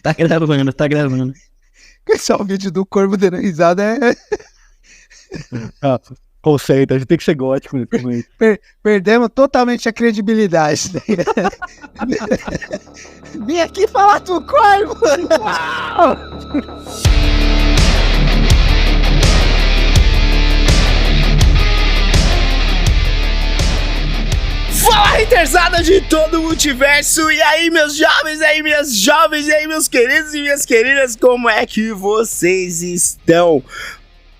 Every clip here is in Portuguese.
Tá gravando, tá gravando. Só o vídeo do corvo dando risada é... Conceito, a gente tem que ser gótico. Perdemos totalmente a credibilidade. Vim aqui falar do corvo! Fala, hatersada de todo o multiverso! E aí, meus jovens, e aí, minhas jovens, e aí, meus queridos e minhas queridas, como é que vocês estão?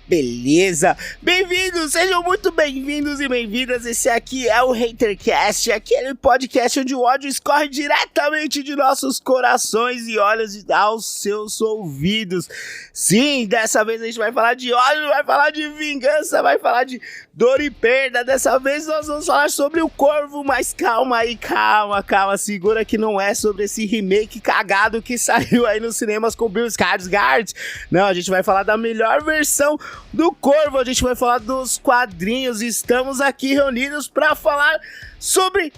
Beleza? Bem-vindos, sejam muito bem-vindos e bem-vindas. Esse aqui é o HaterCast, aquele podcast onde o ódio escorre diretamente de nossos corações e olhos aos seus ouvidos. Sim, dessa vez a gente vai falar de ódio, vai falar de vingança, vai falar de dor e perda. Dessa vez nós vamos falar sobre o Corvo, mas calma aí, calma, segura que não é sobre esse remake cagado que saiu aí nos cinemas com Bill Skarsgård. Não, a gente vai falar da melhor versão do Corvo, a gente vai falar dos quadrinhos. Estamos aqui reunidos para falar sobre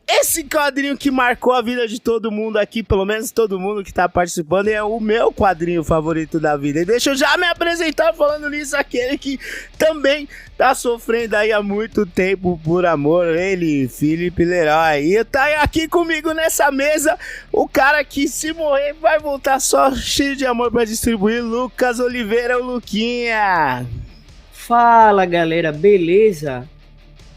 esse quadrinho que marcou a vida de todo mundo aqui, pelo menos todo mundo que tá participando, e é o meu quadrinho favorito da vida. E deixa eu já me apresentar falando nisso, aquele que também tá sofrendo aí há muito tempo por amor, ele, Felipe Leroy. E tá aqui comigo nessa mesa o cara que, se morrer, vai voltar só cheio de amor pra distribuir, Lucas Oliveira, o Luquinha. Fala, galera, beleza?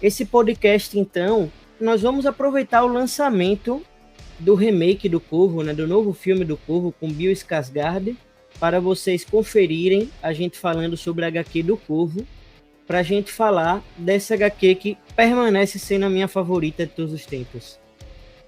Esse podcast, então, nós vamos aproveitar o lançamento do remake do Corvo, né, do novo filme do Corvo com Bill Skarsgård, para vocês conferirem a gente falando sobre a HQ do Corvo, pra gente falar dessa HQ que permanece sendo a minha favorita de todos os tempos.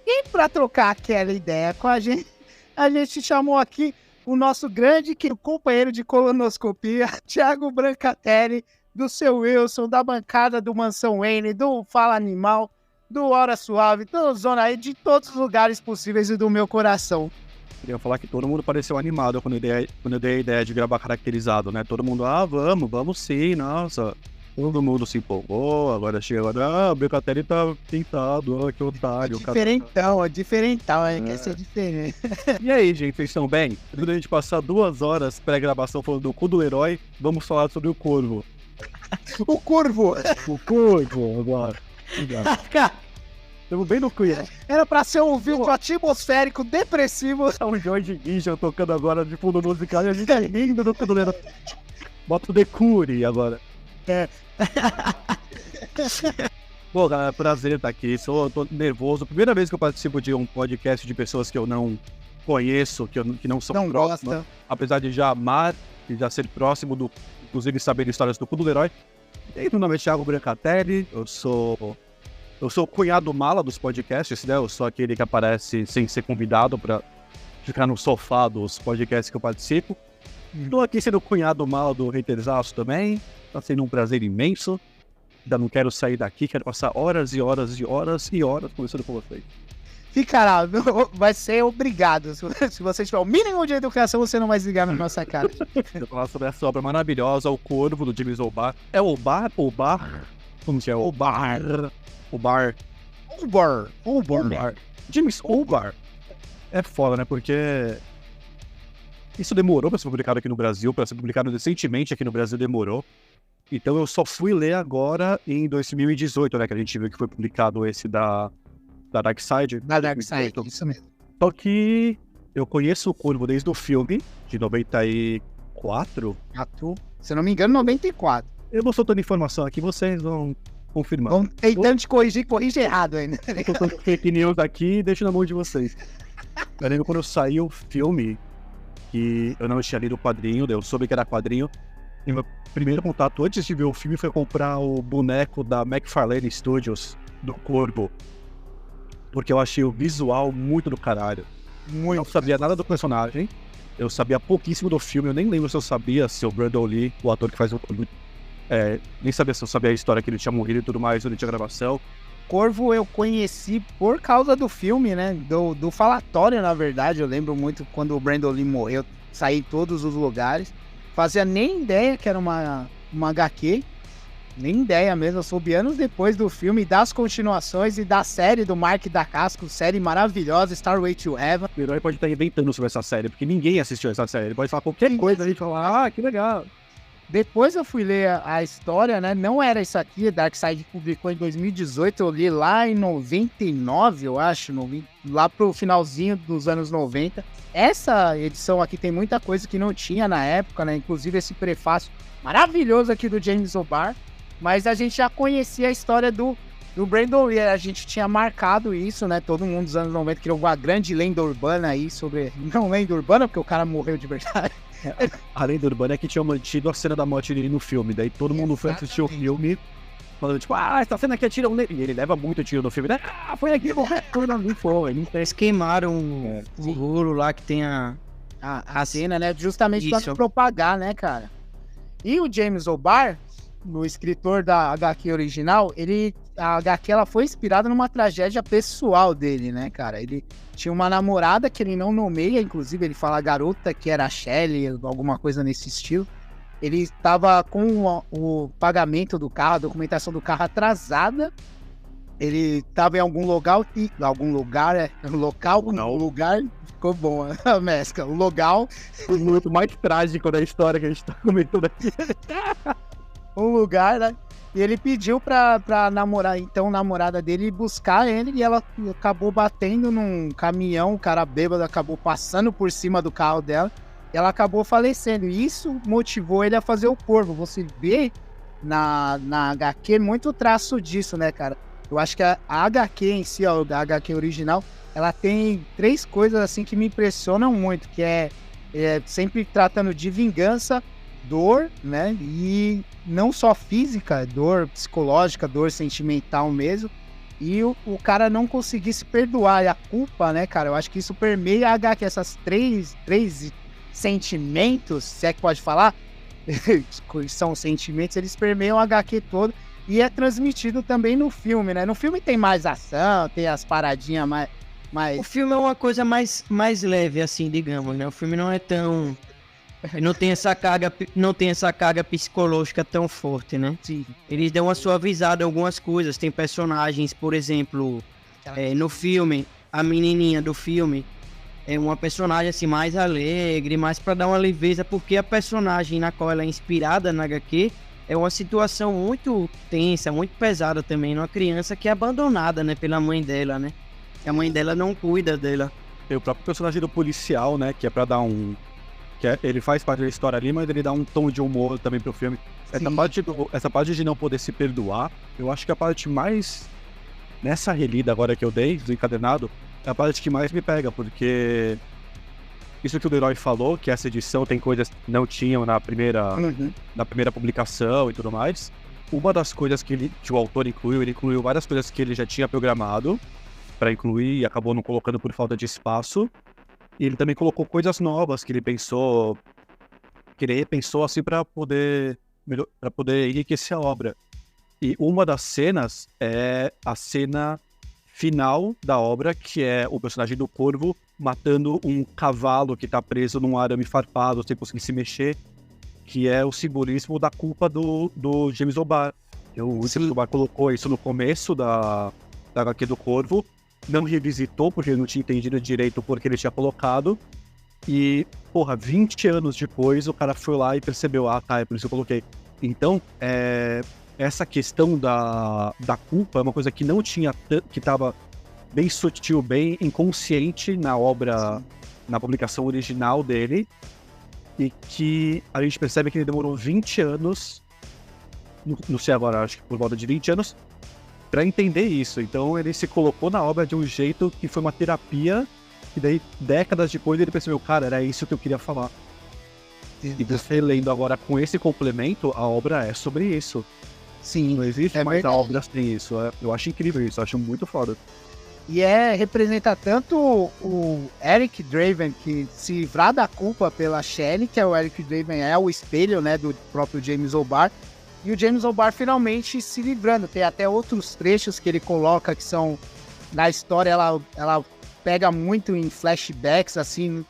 E para trocar aquela ideia com a gente chamou aqui o nosso grande companheiro de colonoscopia, Thiago Brancatelli, do Seu Wilson, da bancada do Mansão Wayne, do Fala Animal, do Hora Suave, do Zona aí, de todos os lugares possíveis e do meu coração. Queria falar que todo mundo pareceu animado quando eu dei a ideia de gravar caracterizado, né? Todo mundo, vamos sim, nossa. Todo mundo se empolgou, agora o Brancatelli tá pintado, que otário. Diferentão, quer ser diferente. E aí, gente, vocês estão bem? Quando a gente passar 2 horas pré-gravação falando do cu do herói, vamos falar sobre o Corvo. O Corvo agora. Estamos bem no Queer. Era pra ser um vídeo atmosférico, depressivo. É um George Gisha tocando agora de fundo musical e a gente é lindo do Caduleiro. Bota o The Cure agora. Pô, galera, prazer estar aqui. Tô nervoso. Primeira vez que eu participo de um podcast de pessoas que eu não conheço, que não são não próximas. Apesar de já amar e já ser próximo do, inclusive saber histórias do cu do herói. E aí, meu nome é Thiago Brancatelli, eu sou o cunhado mala dos podcasts, né? Eu sou aquele que aparece sem ser convidado pra ficar no sofá dos podcasts que eu participo. Tô aqui sendo o cunhado mala do Haterzaço também, tá sendo um prazer imenso. Ainda não quero sair daqui, quero passar horas e horas e horas e horas conversando com vocês. Ficará, vai ser obrigado. Se você tiver o mínimo de educação, você não vai desligar na nossa cara. Eu falar sobre essa obra maravilhosa, O Corvo, do James O'Barr. É O'Barr? Como que é? O'Barr. James O'Barr. É foda, né? Porque isso demorou pra ser publicado aqui no Brasil, pra ser publicado recentemente aqui no Brasil demorou. Então eu só fui ler agora em 2018, né? Que a gente viu que foi publicado esse da Darkseid. Da Darkseid, isso mesmo. Só que eu conheço o Corvo desde o filme, de 94. Se eu não me engano, 94. Eu vou soltando informação aqui, vocês vão confirmar. Vão tentando te corrigir errado ainda. Eu tô soltando fake news aqui e deixo na mão de vocês. Eu lembro quando saiu o filme, que eu não tinha lido o quadrinho, eu soube que era quadrinho. E meu primeiro contato antes de ver o filme foi comprar o boneco da McFarlane Studios, do Corvo. Porque eu achei o visual muito do caralho. Eu não sabia nada do personagem, eu sabia pouquíssimo do filme, eu nem lembro se eu sabia se o Brandon Lee, o ator que faz o Corvo, nem sabia se eu sabia a história que ele tinha morrido e tudo mais durante a gravação. Corvo eu conheci por causa do filme, né? Do falatório, na verdade. Eu lembro muito quando o Brandon Lee morreu, saí em todos os lugares. Fazia nem ideia que era uma HQ. nem ideia mesmo. Eu soube anos depois do filme, das continuações e da série do Mark Dacascos, série maravilhosa, Starway to Heaven. O herói pode estar inventando sobre essa série, porque ninguém assistiu essa série. Ele pode falar qualquer coisa e falar, que legal. Depois eu fui ler a história, né? Não era isso aqui, Darkseid publicou em 2018, eu li lá em 99, eu acho, lá pro finalzinho dos anos 90. Essa edição aqui tem muita coisa que não tinha na época, né? Inclusive esse prefácio maravilhoso aqui do James O'Barr, mas a gente já conhecia a história do Brandon Lee, a gente tinha marcado isso, né? Todo mundo dos anos 90 criou uma grande lenda urbana aí sobre... Não lenda urbana, porque o cara morreu de verdade. A lenda urbana é que tinha mantido a cena da morte dele no filme, daí todo mundo foi assistir o filme falando tipo, essa cena aqui atira nele. E ele leva muito tiro no filme, né? Foi aqui, morreu. Não foi, não tem. Eles queimaram o rolo lá que tem a cena, né? Justamente Isso. pra propagar, né, cara? E o James O'Barr, no escritor da HQ original, a HQ ela foi inspirada numa tragédia pessoal dele, né, cara? Ele tinha uma namorada que ele não nomeia, inclusive ele fala garota, que era a Shelley, alguma coisa nesse estilo. Ele estava com o pagamento do carro, a documentação do carro atrasada. Ele estava em algum local, ficou bom a mescla. O local, O momento mais trágico da história que a gente tá comentando aqui. um lugar, né? E ele pediu pra namorada dele buscar ele e ela acabou batendo num caminhão, o cara bêbado acabou passando por cima do carro dela e ela acabou falecendo. E isso motivou ele a fazer o Corvo. Você vê na HQ muito traço disso, né, cara? Eu acho que a HQ em si, a HQ original, ela tem 3 coisas assim que me impressionam muito, que é sempre tratando de vingança, dor, né? E não só física, dor psicológica, dor sentimental mesmo. E o cara não conseguir se perdoar. E a culpa, né, cara? Eu acho que isso permeia a HQ. Essas três sentimentos, se é que pode falar, são sentimentos, eles permeiam a HQ todo. E é transmitido também no filme, né? No filme tem mais ação, tem as paradinhas mais... O filme é uma coisa mais leve, assim, digamos, né? O filme não é tão... Não tem essa carga psicológica tão forte, né? Sim. Eles dão uma suavizada em algumas coisas. Tem personagens, por exemplo, no filme, a menininha do filme é uma personagem assim mais alegre, mais pra dar uma leveza, porque a personagem na qual ela é inspirada na HQ é uma situação muito tensa, muito pesada também, numa criança que é abandonada, né, pela mãe dela, né? Que a mãe dela não cuida dela. Tem o próprio personagem do policial, né, que é pra dar ele faz parte da história ali, mas ele dá um tom de humor também pro filme. Essa parte de não poder se perdoar, eu acho que a parte mais... Nessa relida agora que eu dei, do encadernado, é a parte que mais me pega, porque... Isso que o Leroy falou, que essa edição tem coisas que não tinham na primeira publicação e tudo mais. Uma das coisas que o autor incluiu, ele incluiu várias coisas que ele já tinha programado para incluir e acabou não colocando por falta de espaço. E ele também colocou coisas novas que ele repensou assim para poder enriquecer a obra. E uma das cenas é a cena final da obra, que é o personagem do Corvo matando um cavalo que tá preso num arame farpado, sem conseguir se mexer, que é o simbolismo da culpa do James O'Barr. O James O'Barr colocou isso no começo da HQ do Corvo, não revisitou porque ele não tinha entendido direito porque ele tinha colocado, e, 20 anos depois o cara foi lá e percebeu, é por isso que eu coloquei. Então, essa questão da culpa é uma coisa que não tinha, que estava bem sutil, bem inconsciente na obra, na publicação original dele, e que a gente percebe que ele demorou 20 anos, não sei agora, acho que por volta de 20 anos, para entender isso. Então ele se colocou na obra de um jeito que foi uma terapia, e daí décadas depois ele percebeu, cara, era isso que eu queria falar. E você lendo agora com esse complemento, a obra é sobre isso. Sim, não existe mais a obra sem isso. Eu acho incrível isso, eu acho muito foda. E representa tanto o Eric Draven, que se livrar da culpa pela Shelley, que o Eric Draven é o espelho, né, do próprio James O'Barr, e o James O'Barr finalmente se livrando. Tem até outros trechos que ele coloca que são, na história, ela pega muito em flashbacks, assim,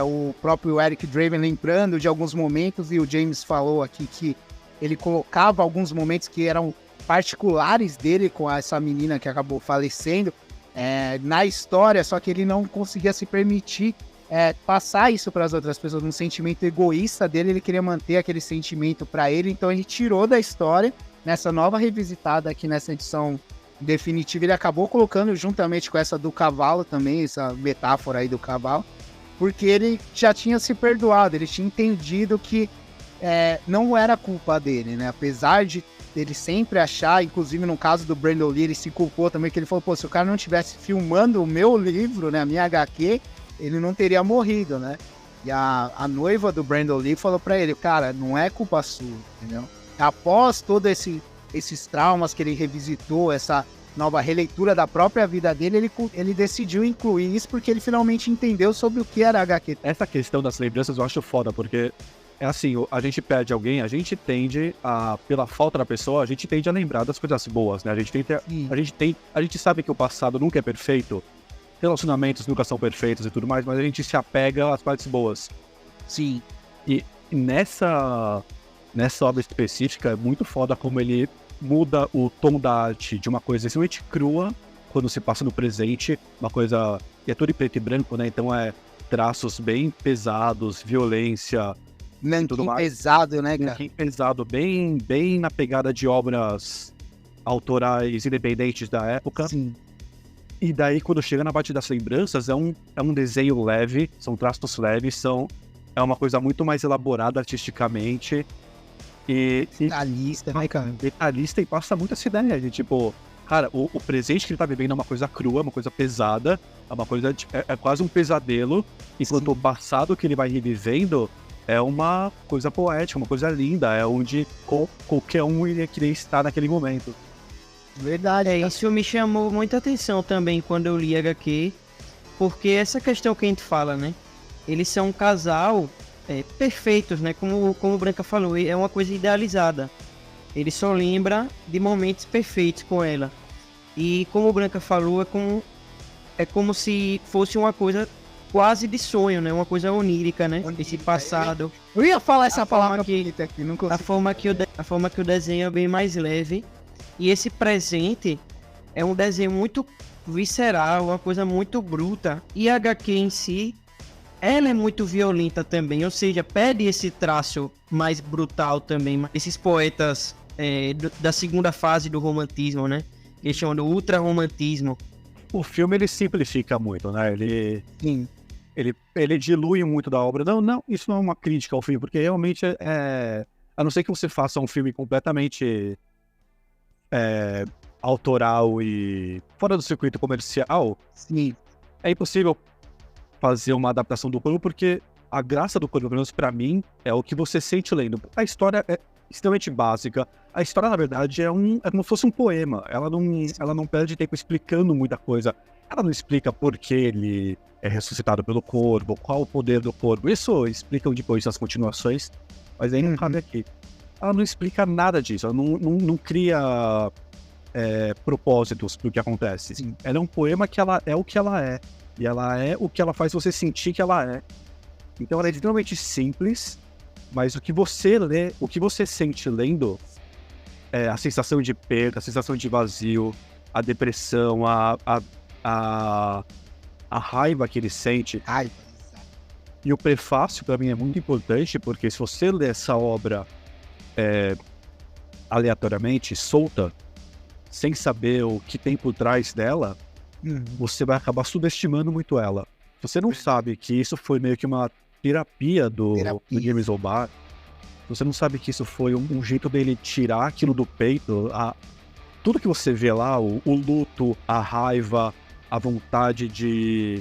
o próprio Eric Draven lembrando de alguns momentos, e o James falou aqui que ele colocava alguns momentos que eram particulares dele com essa menina que acabou falecendo na história, só que ele não conseguia se permitir passar isso para as outras pessoas, um sentimento egoísta dele, ele queria manter aquele sentimento para ele, então ele tirou da história. Nessa nova revisitada aqui nessa edição definitiva, ele acabou colocando juntamente com essa do cavalo também, essa metáfora aí do cavalo, porque ele já tinha se perdoado, ele tinha entendido que não era culpa dele, né? Apesar de ele sempre achar, inclusive no caso do Brandon Lee, ele se culpou também, que ele falou, pô, se o cara não estivesse filmando o meu livro, né, a minha HQ, ele não teria morrido, né? E a noiva do Brandon Lee falou pra ele, cara, não é culpa sua, entendeu? Após todos esses traumas que ele revisitou, essa nova releitura da própria vida dele, ele decidiu incluir isso porque ele finalmente entendeu sobre o que era HQ. Essa questão das lembranças eu acho foda, porque é assim, a gente perde alguém, a gente tende pela falta da pessoa, a gente tende a lembrar das coisas boas, né? A gente sabe que o passado nunca é perfeito, relacionamentos nunca são perfeitos e tudo mais, mas a gente se apega às partes boas. Sim. E nessa obra específica, é muito foda como ele muda o tom da arte de uma coisa extremamente crua, quando se passa no presente, uma coisa que é tudo em preto e branco, né? Então traços bem pesados, violência, tudo mais. Pesado, né, cara? Nanquim pesado, bem na pegada de obras autorais independentes da época. Sim. E daí, quando chega na parte das lembranças, é um desenho leve, são traços leves, é uma coisa muito mais elaborada artisticamente. Detalhista, né, cara? Detalhista, e passa muito essa ideia de, tipo, cara, o presente que ele tá vivendo é uma coisa crua, uma coisa pesada, é uma coisa, é quase um pesadelo, enquanto o passado que ele vai revivendo é uma coisa poética, uma coisa linda, é onde qualquer um iria querer estar naquele momento. Verdade. Isso me chamou muita atenção também quando eu li HQ, porque essa questão que a gente fala, né? Eles são um casal perfeitos, né? Como o Branca falou, é uma coisa idealizada. Ele só lembra de momentos perfeitos com ela. E como o Branca falou, é como se fosse uma coisa quase de sonho, né? Uma coisa onírica, né? Esse passado. Eu ia falar essa palavra aqui, não consigo. A forma que o desenho é bem mais leve. E esse presente é um desenho muito visceral, uma coisa muito bruta. E a HQ em si, ela é muito violenta também, ou seja, perde esse traço mais brutal também. Esses poetas da segunda fase do romantismo, né? Eles chamam de ultra-romantismo. O filme, ele simplifica muito, né? Sim. Ele dilui muito da obra. Não, isso não é uma crítica ao filme, porque realmente a não ser que você faça um filme completamente autoral e fora do circuito comercial, sim, é impossível fazer uma adaptação do Corvo, porque a graça do Corvo, pelo menos pra mim, é o que você sente lendo. A história é extremamente básica. A história, na verdade, é como se fosse um poema. Ela não perde tempo explicando muita coisa. Ela não explica por que ele é ressuscitado pelo Corvo, qual o poder do Corvo. Isso explicam depois nas continuações, mas aí não cabe aqui. Ela não explica nada disso, ela não cria propósitos pro que acontece. Sim. Ela é um poema que ela é o que ela é. E ela é o que ela faz você sentir que ela é. Então ela é extremamente simples, mas o que você lê, o que você sente lendo, a sensação de perda, a sensação de vazio, a depressão, a raiva que ele sente. E o prefácio, pra mim, é muito importante, porque se você lê essa obra aleatoriamente, solta, sem saber o que tem por trás dela, você vai acabar subestimando muito ela. Se você não sabe que isso foi meio que uma terapia do James O'Barr, você não sabe que isso foi um jeito dele tirar aquilo do peito, tudo que você vê lá, o luto, a raiva, a vontade de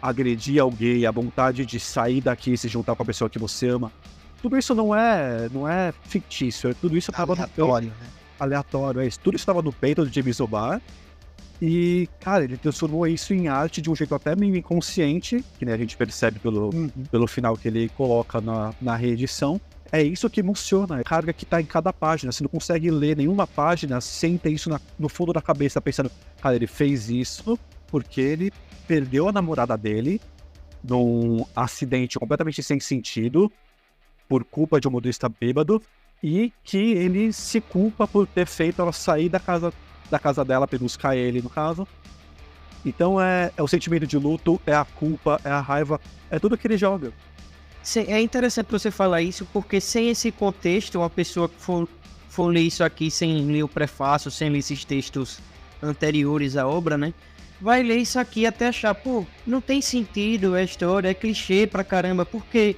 agredir alguém, a vontade de sair daqui e se juntar com a pessoa que você ama, tudo isso não é fictício, tudo isso estava aleatório, né? Aleatório, é isso. Tudo isso estava no peito do James O'Barr. E, cara, ele transformou isso em arte de um jeito até meio inconsciente, que né, a gente percebe pelo final que ele coloca na reedição. É isso que emociona, é a carga que tá em cada página. Você não consegue ler nenhuma página sem ter isso no fundo da cabeça, pensando, cara, ele fez isso porque ele perdeu a namorada dele num acidente completamente sem sentido, por culpa de um motorista bêbado, e que ele se culpa por ter feito ela sair da casa dela pra buscar ele, no caso. Então é o sentimento de luto, é a culpa, é a raiva, é tudo que ele joga. É interessante você falar isso, porque sem esse contexto, uma pessoa que for ler isso aqui sem ler o prefácio, sem ler esses textos anteriores à obra, né? Vai ler isso aqui e até achar, pô, não tem sentido a história, é clichê pra caramba, porque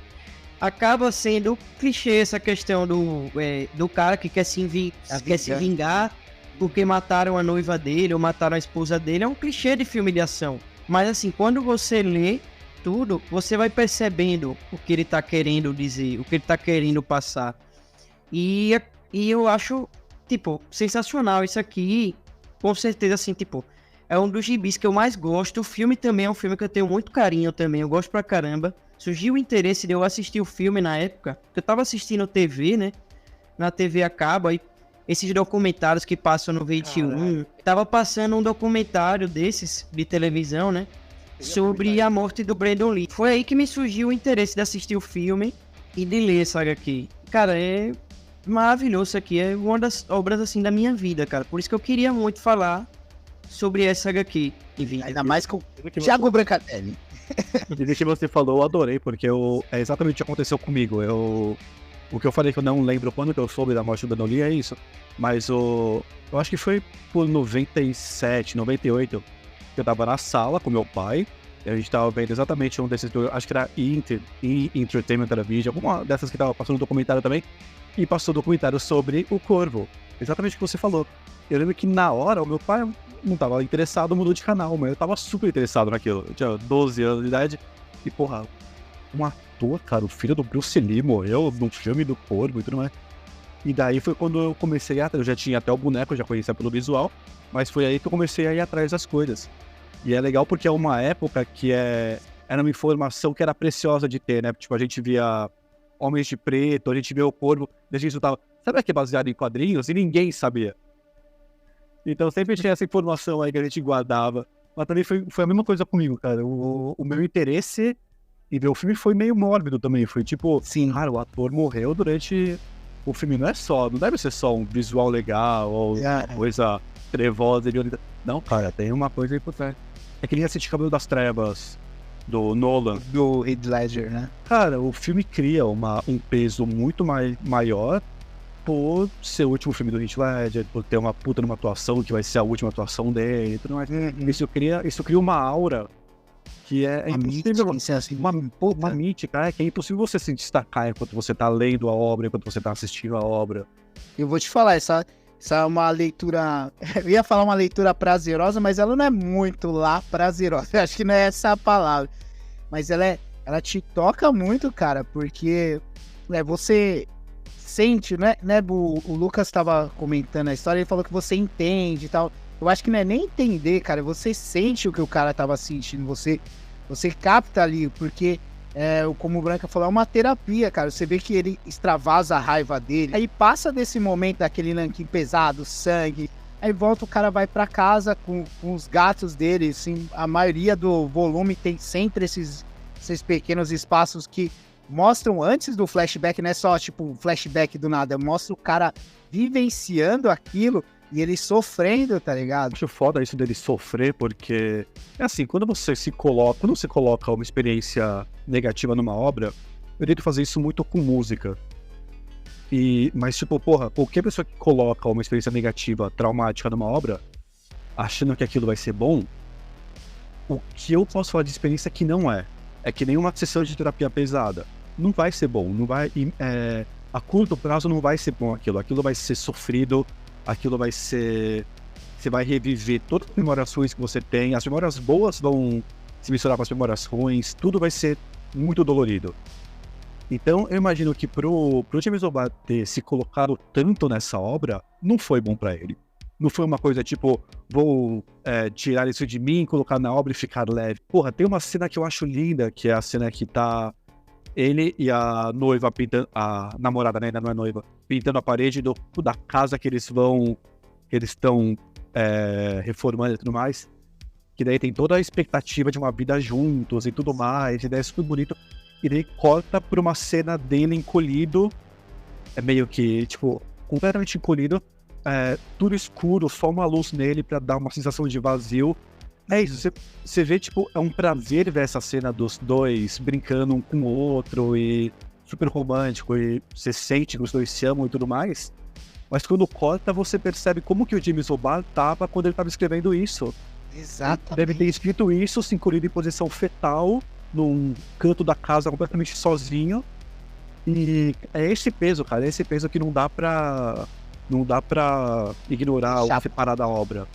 acaba sendo clichê essa questão do cara que quer se vingar porque mataram a noiva dele ou mataram a esposa dele. É um clichê de filme de ação. Mas assim, quando você lê tudo, você vai percebendo o que ele tá querendo dizer, o que ele tá querendo passar. E eu acho, tipo, sensacional isso aqui. Com certeza, assim, tipo, é um dos gibis que eu mais gosto. O filme também é um filme que eu tenho muito carinho também, eu gosto pra caramba. Surgiu o interesse de eu assistir o filme na época, eu tava assistindo TV, né, na TV a cabo, aí esses documentários que passam no VH1, tava passando um documentário desses, de televisão, né, sobre a morte do Brandon Lee. Foi aí que me surgiu o interesse de assistir o filme e de ler essa HQ. Cara, é maravilhoso isso aqui, é uma das obras, assim, da minha vida, cara. Por isso que eu queria muito falar sobre essa HQ. Enfim, ainda mais com o Thiago Brancatelli. E que você falou, eu adorei, porque é exatamente o que aconteceu comigo. O que eu falei que eu não lembro quando que eu soube da morte do Brandon Lee é isso. Mas eu acho que foi por 97, 98, que eu tava na sala com meu pai, e a gente tava vendo exatamente um desses, acho que era Entertainment Television, alguma dessas que tava passando um documentário também, e passou um documentário sobre o Corvo. Exatamente o que você falou. Eu lembro que na hora o meu pai não tava interessado, mudou de canal, mas eu tava super interessado naquilo. Eu tinha 12 anos de idade e, porra, um ator, cara, o filho do Bruce Lee morreu no filme do Corvo e tudo mais. E daí foi quando eu comecei eu já tinha até o boneco, eu já conhecia pelo visual, mas foi aí que eu comecei a ir atrás das coisas. E é legal porque é uma época que era uma informação que era preciosa de ter, né? Tipo, a gente via Homens de Preto, a gente via o Corvo, a gente escutava, sabe que é baseado em quadrinhos? E ninguém sabia. Então sempre tinha essa informação aí que a gente guardava. Mas também foi a mesma coisa comigo, cara. O meu interesse em ver o filme foi meio mórbido também. Foi tipo, sim, cara, o ator morreu durante o filme. Não deve ser só um visual legal ou coisa trevosa. Não, cara, tem uma coisa aí por trás. É que nem assistir Cavaleiro das Trevas, do Nolan. Do Heath Ledger, né? Cara, o filme cria um peso muito maior por ser o último filme do Heath Ledger, por ter uma puta numa atuação que vai ser a última atuação dele e tudo mais. Isso cria uma aura que é impossível. Uma mítica, que é impossível você se destacar enquanto você tá lendo a obra, enquanto você tá assistindo a obra. Eu vou te falar, essa é uma leitura... Eu ia falar uma leitura prazerosa, mas ela não é muito lá prazerosa. Eu acho que não é essa a palavra. Mas ela te toca muito, cara, porque você sente, né? O Lucas estava comentando a história, ele falou que você entende e tal. Eu acho que não é nem entender, cara. Você sente o que o cara tava sentindo. Você capta ali, porque... como o Branca falou, é uma terapia, cara. Você vê que ele extravasa a raiva dele. Aí passa desse momento daquele nanquim pesado, sangue. Aí volta, o cara vai pra casa com os gatos dele. Assim, a maioria do volume tem sempre esses pequenos espaços que mostram antes do flashback. Não é só tipo um flashback do nada. Mostra o cara vivenciando aquilo e ele sofrendo, tá ligado? Acho foda isso dele sofrer, porque é assim, quando você coloca uma experiência negativa numa obra, eu tento fazer isso muito com música. Mas tipo, porra, qualquer pessoa que coloca uma experiência negativa, traumática numa obra, achando que aquilo vai ser bom, o que eu posso falar de experiência que não é que nenhuma sessão de terapia pesada. Não vai ser bom, não vai... a curto prazo não vai ser bom aquilo vai ser sofrido, aquilo vai ser... Você vai reviver todas as memórias ruins que você tem, as memórias boas vão se misturar com as memórias ruins, tudo vai ser muito dolorido. Então, eu imagino que pro James O'Barr ter se colocado tanto nessa obra, não foi bom pra ele. Não foi uma coisa tipo, vou tirar isso de mim, colocar na obra e ficar leve. Porra, tem uma cena que eu acho linda, que é a cena que tá ele e a noiva pintando, a namorada, né, ainda não é noiva, pintando a parede da casa que eles estão reformando e tudo mais. Que daí tem toda a expectativa de uma vida juntos e tudo mais, e daí é super bonito. E daí corta pra uma cena dele encolhido, é meio que, tipo, completamente encolhido, tudo escuro, só uma luz nele pra dar uma sensação de vazio. É isso, você vê, tipo, é um prazer ver essa cena dos dois brincando um com o outro e super romântico, e você sente que os dois se amam e tudo mais, mas quando corta, você percebe como que o James O'Barr tava quando ele tava escrevendo isso. Exatamente. Deve ter escrito isso, se encolhido em posição fetal, num canto da casa completamente sozinho, e é esse peso, cara, é esse peso que não dá pra ignorar ou separar da obra.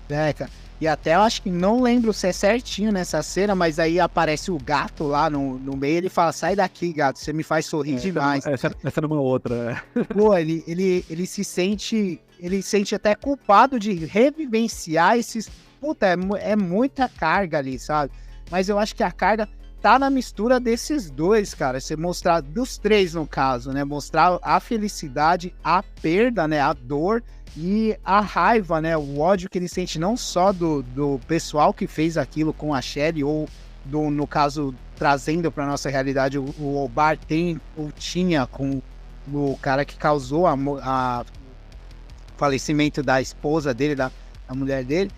Cara. E até eu acho que não lembro se é certinho nessa cena, mas aí aparece o gato lá no meio e ele fala, sai daqui, gato, você me faz sorrir demais. Essa numa outra, Pô, ele se sente até culpado de revivenciar esses... Puta, é muita carga ali, sabe? Mas eu acho que a carga tá na mistura desses dois, cara. Você mostrar, dos três no caso, né? Mostrar a felicidade, a perda, né? A dor e a raiva, né? O ódio que ele sente não só do pessoal que fez aquilo com a Sherry, ou no caso, trazendo pra nossa realidade, o O'Barr tem ou tinha com o cara que causou o falecimento da esposa dele, da mulher dele,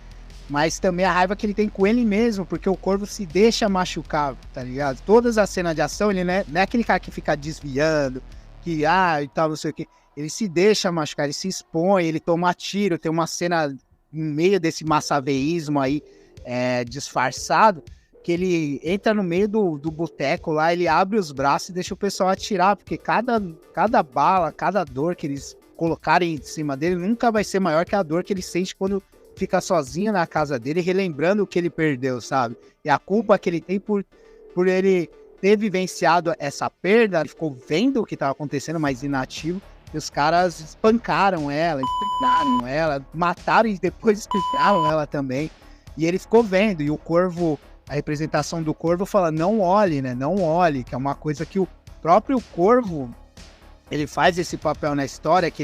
mas também a raiva que ele tem com ele mesmo, porque o Corvo se deixa machucar, tá ligado? Todas as cenas de ação, ele não é aquele cara que fica desviando, que e tal, não sei o que. Ele se deixa machucar, ele se expõe, ele toma tiro. Tem uma cena no meio desse massaveísmo aí, disfarçado, que ele entra no meio do boteco lá, ele abre os braços e deixa o pessoal atirar, porque cada bala, cada dor que eles colocarem em cima dele nunca vai ser maior que a dor que ele sente quando fica sozinho na casa dele, relembrando o que ele perdeu, sabe? E a culpa que ele tem por ele ter vivenciado essa perda, ele ficou vendo o que estava acontecendo, mas inativo. E os caras espancaram ela, mataram e depois espancaram ela também. E ele ficou vendo, e o Corvo, a representação do Corvo fala, não olhe, né? Não olhe, que é uma coisa que o próprio Corvo, ele faz esse papel na história, que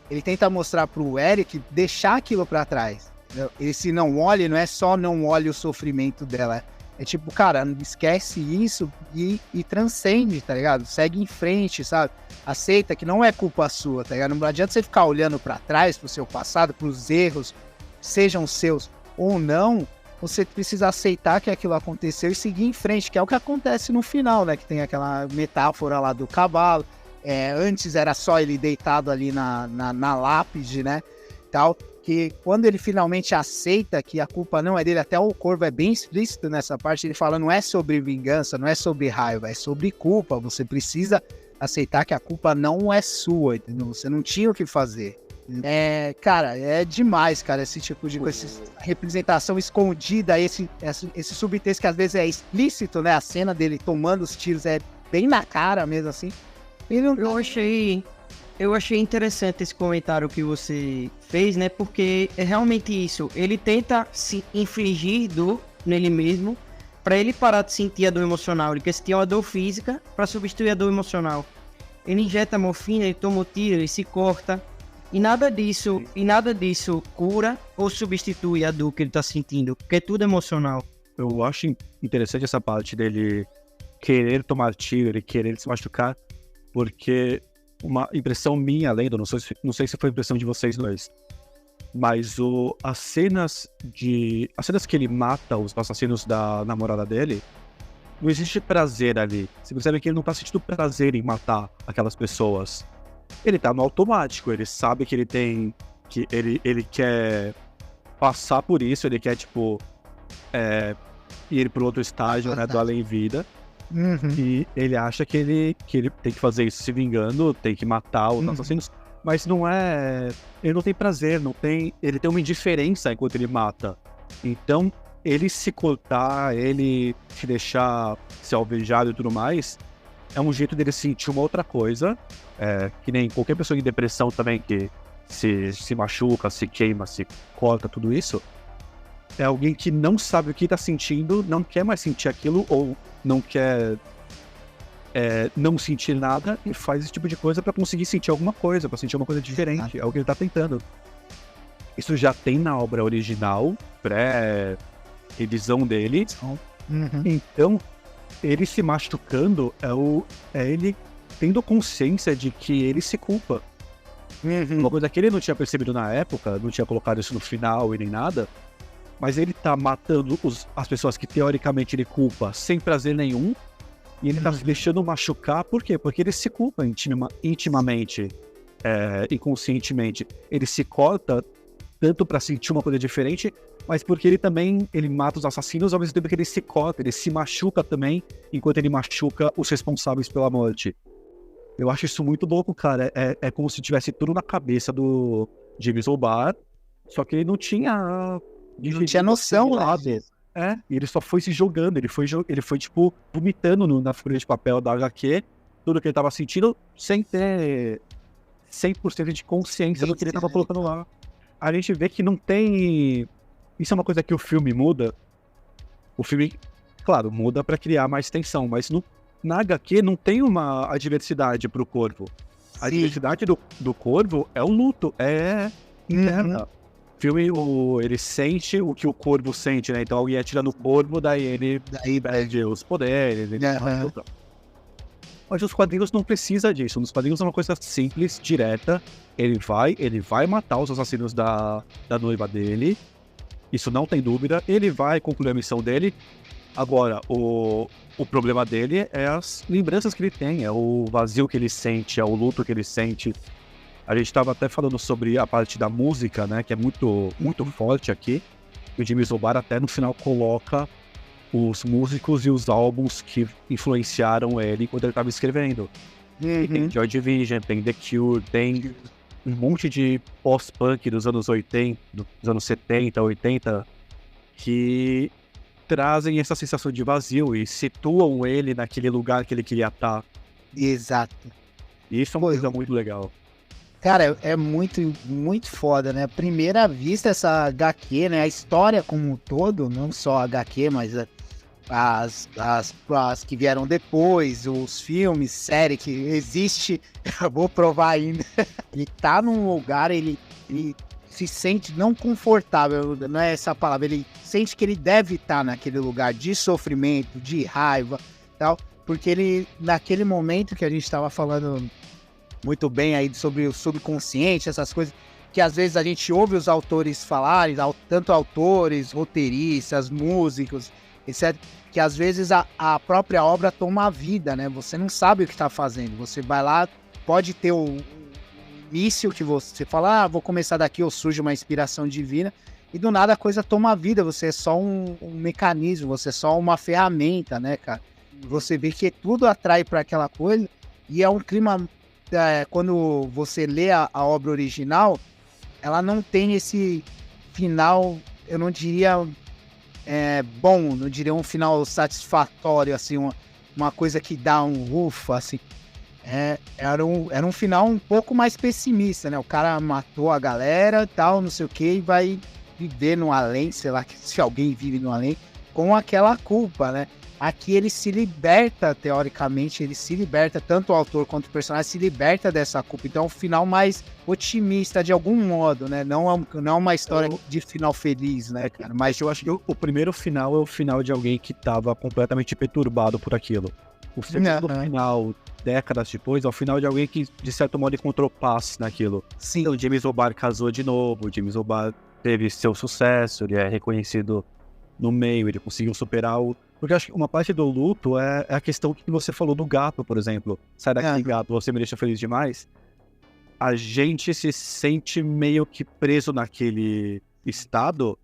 ele tenta mostrar pro Eric deixar aquilo pra trás. Esse não olhe não é só não olhe o sofrimento dela. É tipo, cara, esquece isso e transcende, tá ligado? Segue em frente, sabe? Aceita que não é culpa sua, tá ligado? Não adianta você ficar olhando pra trás, pro seu passado, pros erros, sejam seus ou não. Você precisa aceitar que aquilo aconteceu e seguir em frente, que é o que acontece no final, né? Que tem aquela metáfora lá do cavalo. Antes era só ele deitado ali na lápide, né? Tal. Que quando ele finalmente aceita que a culpa não é dele, até o Corvo é bem explícito nessa parte, ele fala, não é sobre vingança, não é sobre raiva, é sobre culpa, você precisa aceitar que a culpa não é sua, entendeu? Você não tinha o que fazer. Cara, é demais, cara, esse tipo de coisa, essa representação escondida, esse subtexto que às vezes é explícito, né, a cena dele tomando os tiros é bem na cara mesmo, assim. Eu achei interessante esse comentário que você fez, né? Porque é realmente isso. Ele tenta se infligir dor nele mesmo para ele parar de sentir a dor emocional. Ele quer sentir uma dor física para substituir a dor emocional. Ele injeta morfina, ele toma o tiro, ele se corta. E nada disso cura ou substitui a dor que ele tá sentindo. Porque é tudo emocional. Eu acho interessante essa parte dele querer tomar tiro, ele querer se machucar, porque... uma impressão minha, lendo, não sei se foi impressão de vocês dois, mas as cenas que ele mata os assassinos da namorada dele, não existe prazer ali. Você percebe que ele não tá sentindo prazer em matar aquelas pessoas. Ele tá no automático, ele sabe que ele quer passar por isso, ele quer, tipo, ir pro outro estágio, né, do além-vida. Uhum. E ele acha que ele tem que fazer isso se vingando, tem que matar os assassinos, mas não é... Ele não tem prazer, ele tem uma indiferença enquanto ele mata. Então, ele se cortar, ele se deixar ser alvejado e tudo mais, é um jeito dele sentir uma outra coisa, que nem qualquer pessoa em depressão também, que se machuca, se queima, se corta, tudo isso. É alguém que não sabe o que tá sentindo, não quer mais sentir aquilo, ou não quer não sentir nada, e faz esse tipo de coisa pra conseguir sentir alguma coisa, pra sentir uma coisa diferente. É o que ele tá tentando. Isso já tem na obra original, pré-revisão dele. Uhum. Então, ele se machucando é ele tendo consciência de que ele se culpa. Uma coisa que ele não tinha percebido na época, não tinha colocado isso no final e nem nada, mas ele tá matando as pessoas que teoricamente ele culpa sem prazer nenhum, e ele tá se deixando machucar. Por quê? Porque ele se culpa intimamente, inconscientemente. Ele se corta tanto pra sentir uma coisa diferente, mas porque ele mata os assassinos ao mesmo tempo que ele se corta, ele se machuca também, enquanto ele machuca os responsáveis pela morte. Eu acho isso muito louco, cara. É como se tivesse tudo na cabeça do James O'Barr, só que ele não tinha... Não tinha noção, né? E ele só foi se jogando, ele foi tipo, vomitando na folha de papel da HQ, tudo que ele tava sentindo, sem ter 100% de consciência do que ele tava colocando lá. A gente vê que não tem... Isso é uma coisa que o filme muda. O filme, claro, muda pra criar mais tensão, mas na HQ não tem uma adversidade pro Corvo. A adversidade do Corvo é o luto, é interna. O filme, ele sente o que o Corvo sente, né? Então alguém atira no Corvo, daí ele perde os poderes. Mas os quadrinhos não precisa disso. Nos quadrinhos é uma coisa simples, direta. Ele vai matar os assassinos da noiva dele. Isso não tem dúvida. Ele vai concluir a missão dele. Agora, o problema dele é as lembranças que ele tem, é o vazio que ele sente, é o luto que ele sente. A gente estava até falando sobre a parte da música, né, que é muito, muito forte aqui. O James O'Barr até no final coloca os músicos e os álbuns que influenciaram ele quando ele estava escrevendo. Tem Joy Division, tem The Cure, tem um monte de pós-punk dos anos 80, dos anos 70, 80, que trazem essa sensação de vazio e situam ele naquele lugar que ele queria estar. Exato. E isso é uma coisa muito legal. Cara, é muito, muito foda, né? Primeira vista, essa HQ, né? A história como um todo, não só a HQ, mas as que vieram depois, os filmes, série que existe, eu vou provar ainda. Ele tá num lugar, ele se sente não confortável, não é essa palavra, ele sente que ele deve estar naquele lugar de sofrimento, de raiva, tal, porque ele, naquele momento que a gente estava falando muito bem aí sobre o subconsciente, essas coisas, que às vezes a gente ouve os autores falarem, tanto autores, roteiristas, músicos, etc., que às vezes a própria obra toma a vida, né? Você não sabe o que está fazendo, você vai lá, pode ter o início que você fala, vou começar daqui, ou surge uma inspiração divina, e do nada a coisa toma a vida, você é só um mecanismo, você é só uma ferramenta, né, cara? Você vê que tudo atrai para aquela coisa, e é um clima, quando você lê a obra original, ela não tem esse final, eu não diria bom, não diria um final satisfatório, assim, uma coisa que dá um ufa, assim. Era um final um pouco mais pessimista, né? O cara matou a galera, tal, não sei o que, e vai viver no além, sei lá, se alguém vive no além, com aquela culpa, né? Aqui ele se liberta, teoricamente, tanto o autor quanto o personagem se liberta dessa culpa. Então é um final mais otimista, de algum modo, né? Não é uma história de final feliz, né, cara? Mas eu acho que o primeiro final é o final de alguém que estava completamente perturbado por aquilo. O segundo final, décadas depois, é o final de alguém que, de certo modo, encontrou paz naquilo. Sim. Então, o James O'Barr casou de novo, o James O'Barr teve seu sucesso, ele é reconhecido no meio, ele conseguiu superar o... Porque eu acho que uma parte do luto é a questão que você falou do gato, por exemplo. Sai daqui, gato, você me deixa feliz demais. A gente se sente meio que preso naquele estado,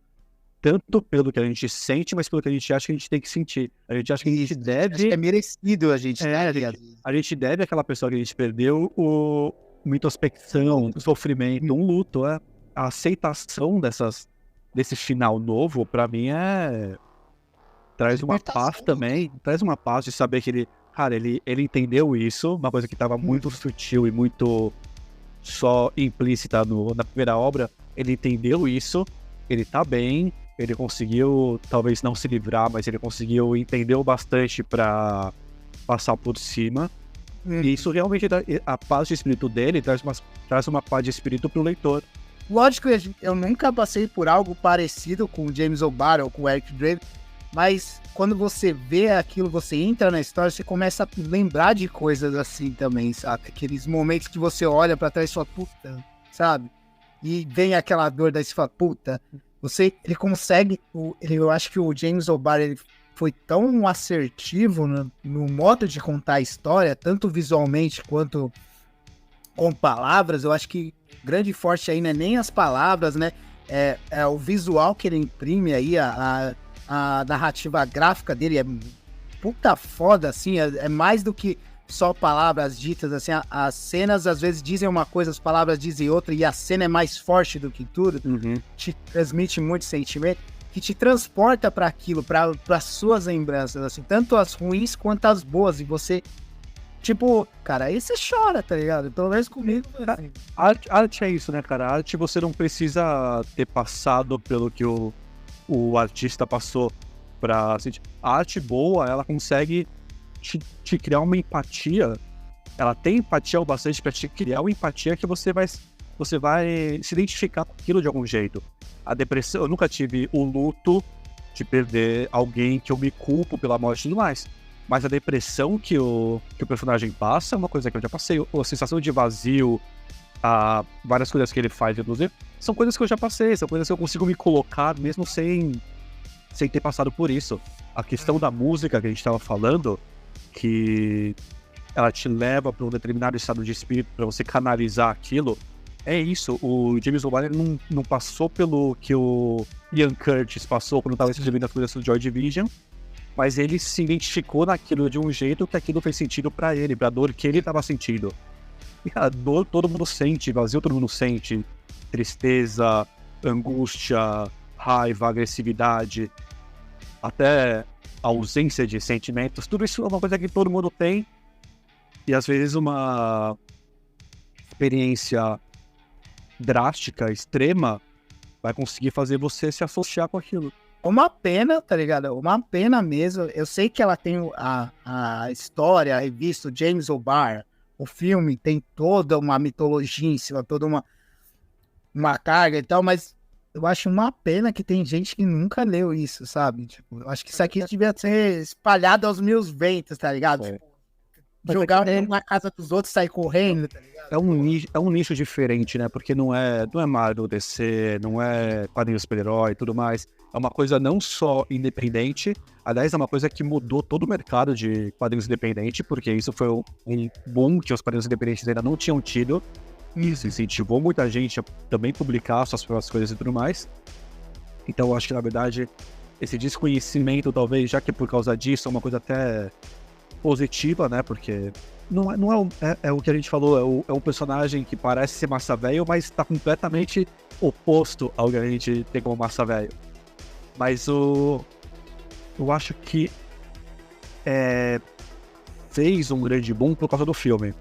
tanto pelo que a gente sente, mas pelo que a gente acha que a gente tem que sentir. A gente acha que a gente deve... Acho que é merecido a gente. A gente deve àquela pessoa que a gente perdeu uma introspecção, um sofrimento, um luto. A aceitação desse final novo, pra mim, traz uma paz também. Traz uma paz de saber que ele entendeu isso, uma coisa que estava muito sutil e muito só implícita na primeira obra. Ele entendeu isso, ele tá bem, ele conseguiu talvez não se livrar, mas ele conseguiu entender o bastante pra passar por cima. E isso realmente, a paz de espírito dele traz uma paz de espírito pro leitor. Lógico que eu nunca passei por algo parecido com o James O'Barr ou com o Eric Draven, Mas quando você vê aquilo, você entra na história, você começa a lembrar de coisas assim também, sabe? Aqueles momentos que você olha pra trás e fala, puta, sabe? E vem aquela dor, daí você fala, puta, ele consegue, eu acho que o James O'Barr, ele foi tão assertivo no modo de contar a história, tanto visualmente quanto com palavras. Eu acho que o grande forte aí não é nem as palavras, né? É o visual que ele imprime aí, a narrativa gráfica dele é puta foda, assim, é mais do que só palavras ditas, assim, as cenas às vezes dizem uma coisa, as palavras dizem outra, e a cena é mais forte do que tudo, te transmite muito sentimento, que te transporta para aquilo, para suas lembranças, assim, tanto as ruins quanto as boas, e você, tipo, cara, aí você chora, tá ligado? Pelo menos comigo, assim. Arte é isso, né, cara? Arte você não precisa ter passado pelo que o artista passou pra sentir. A arte boa, ela consegue te criar uma empatia. Ela tem empatia o bastante pra te criar uma empatia que você vai se identificar com aquilo de algum jeito. A depressão, eu nunca tive o luto de perder alguém que eu me culpo pela morte e tudo mais. Mas a depressão que o personagem passa é uma coisa que eu já passei. A sensação de vazio, várias coisas que ele faz, inclusive, são coisas que eu já passei, são coisas que eu consigo me colocar mesmo sem ter passado por isso. A questão da música que a gente estava falando, que ela te leva para um determinado estado de espírito para você canalizar aquilo, é isso. O James O'Barr não passou pelo que o Ian Curtis passou quando estava escrevendo as coisas do Joy Division, mas ele se identificou naquilo de um jeito que aquilo fez sentido para ele, pra dor que ele estava sentindo. E a dor todo mundo sente, vazio todo mundo sente, tristeza, angústia, raiva, agressividade, até ausência de sentimentos, tudo isso é uma coisa que todo mundo tem, e às vezes uma experiência drástica, extrema, vai conseguir fazer você se associar com aquilo. Uma pena, tá ligado? Uma pena mesmo. Eu sei que ela tem a história, a revista, o James O'Barr, o filme tem toda uma mitologia em cima, toda uma carga e tal, mas eu acho uma pena que tem gente que nunca leu isso, sabe? Tipo, eu acho que isso aqui devia ser espalhado aos meus ventos, tá ligado? Tipo, jogar na casa dos outros, sair correndo, tá ligado? É um nicho diferente, né? Porque não é Marvel, DC, não é quadrinho super-herói e tudo mais. É uma coisa não só independente, aliás, é uma coisa que mudou todo o mercado de quadrinhos independentes, porque isso foi um boom que os quadrinhos independentes ainda não tinham tido. Isso incentivou muita gente a também publicar suas próprias coisas e tudo mais. Então eu acho que, na verdade, esse desconhecimento, talvez, já que por causa disso, é uma coisa até positiva, né? Porque não é o que a gente falou, é um personagem que parece ser massa velho, mas está completamente oposto ao que a gente tem como massa velho. Mas eu acho que fez um grande boom por causa do filme.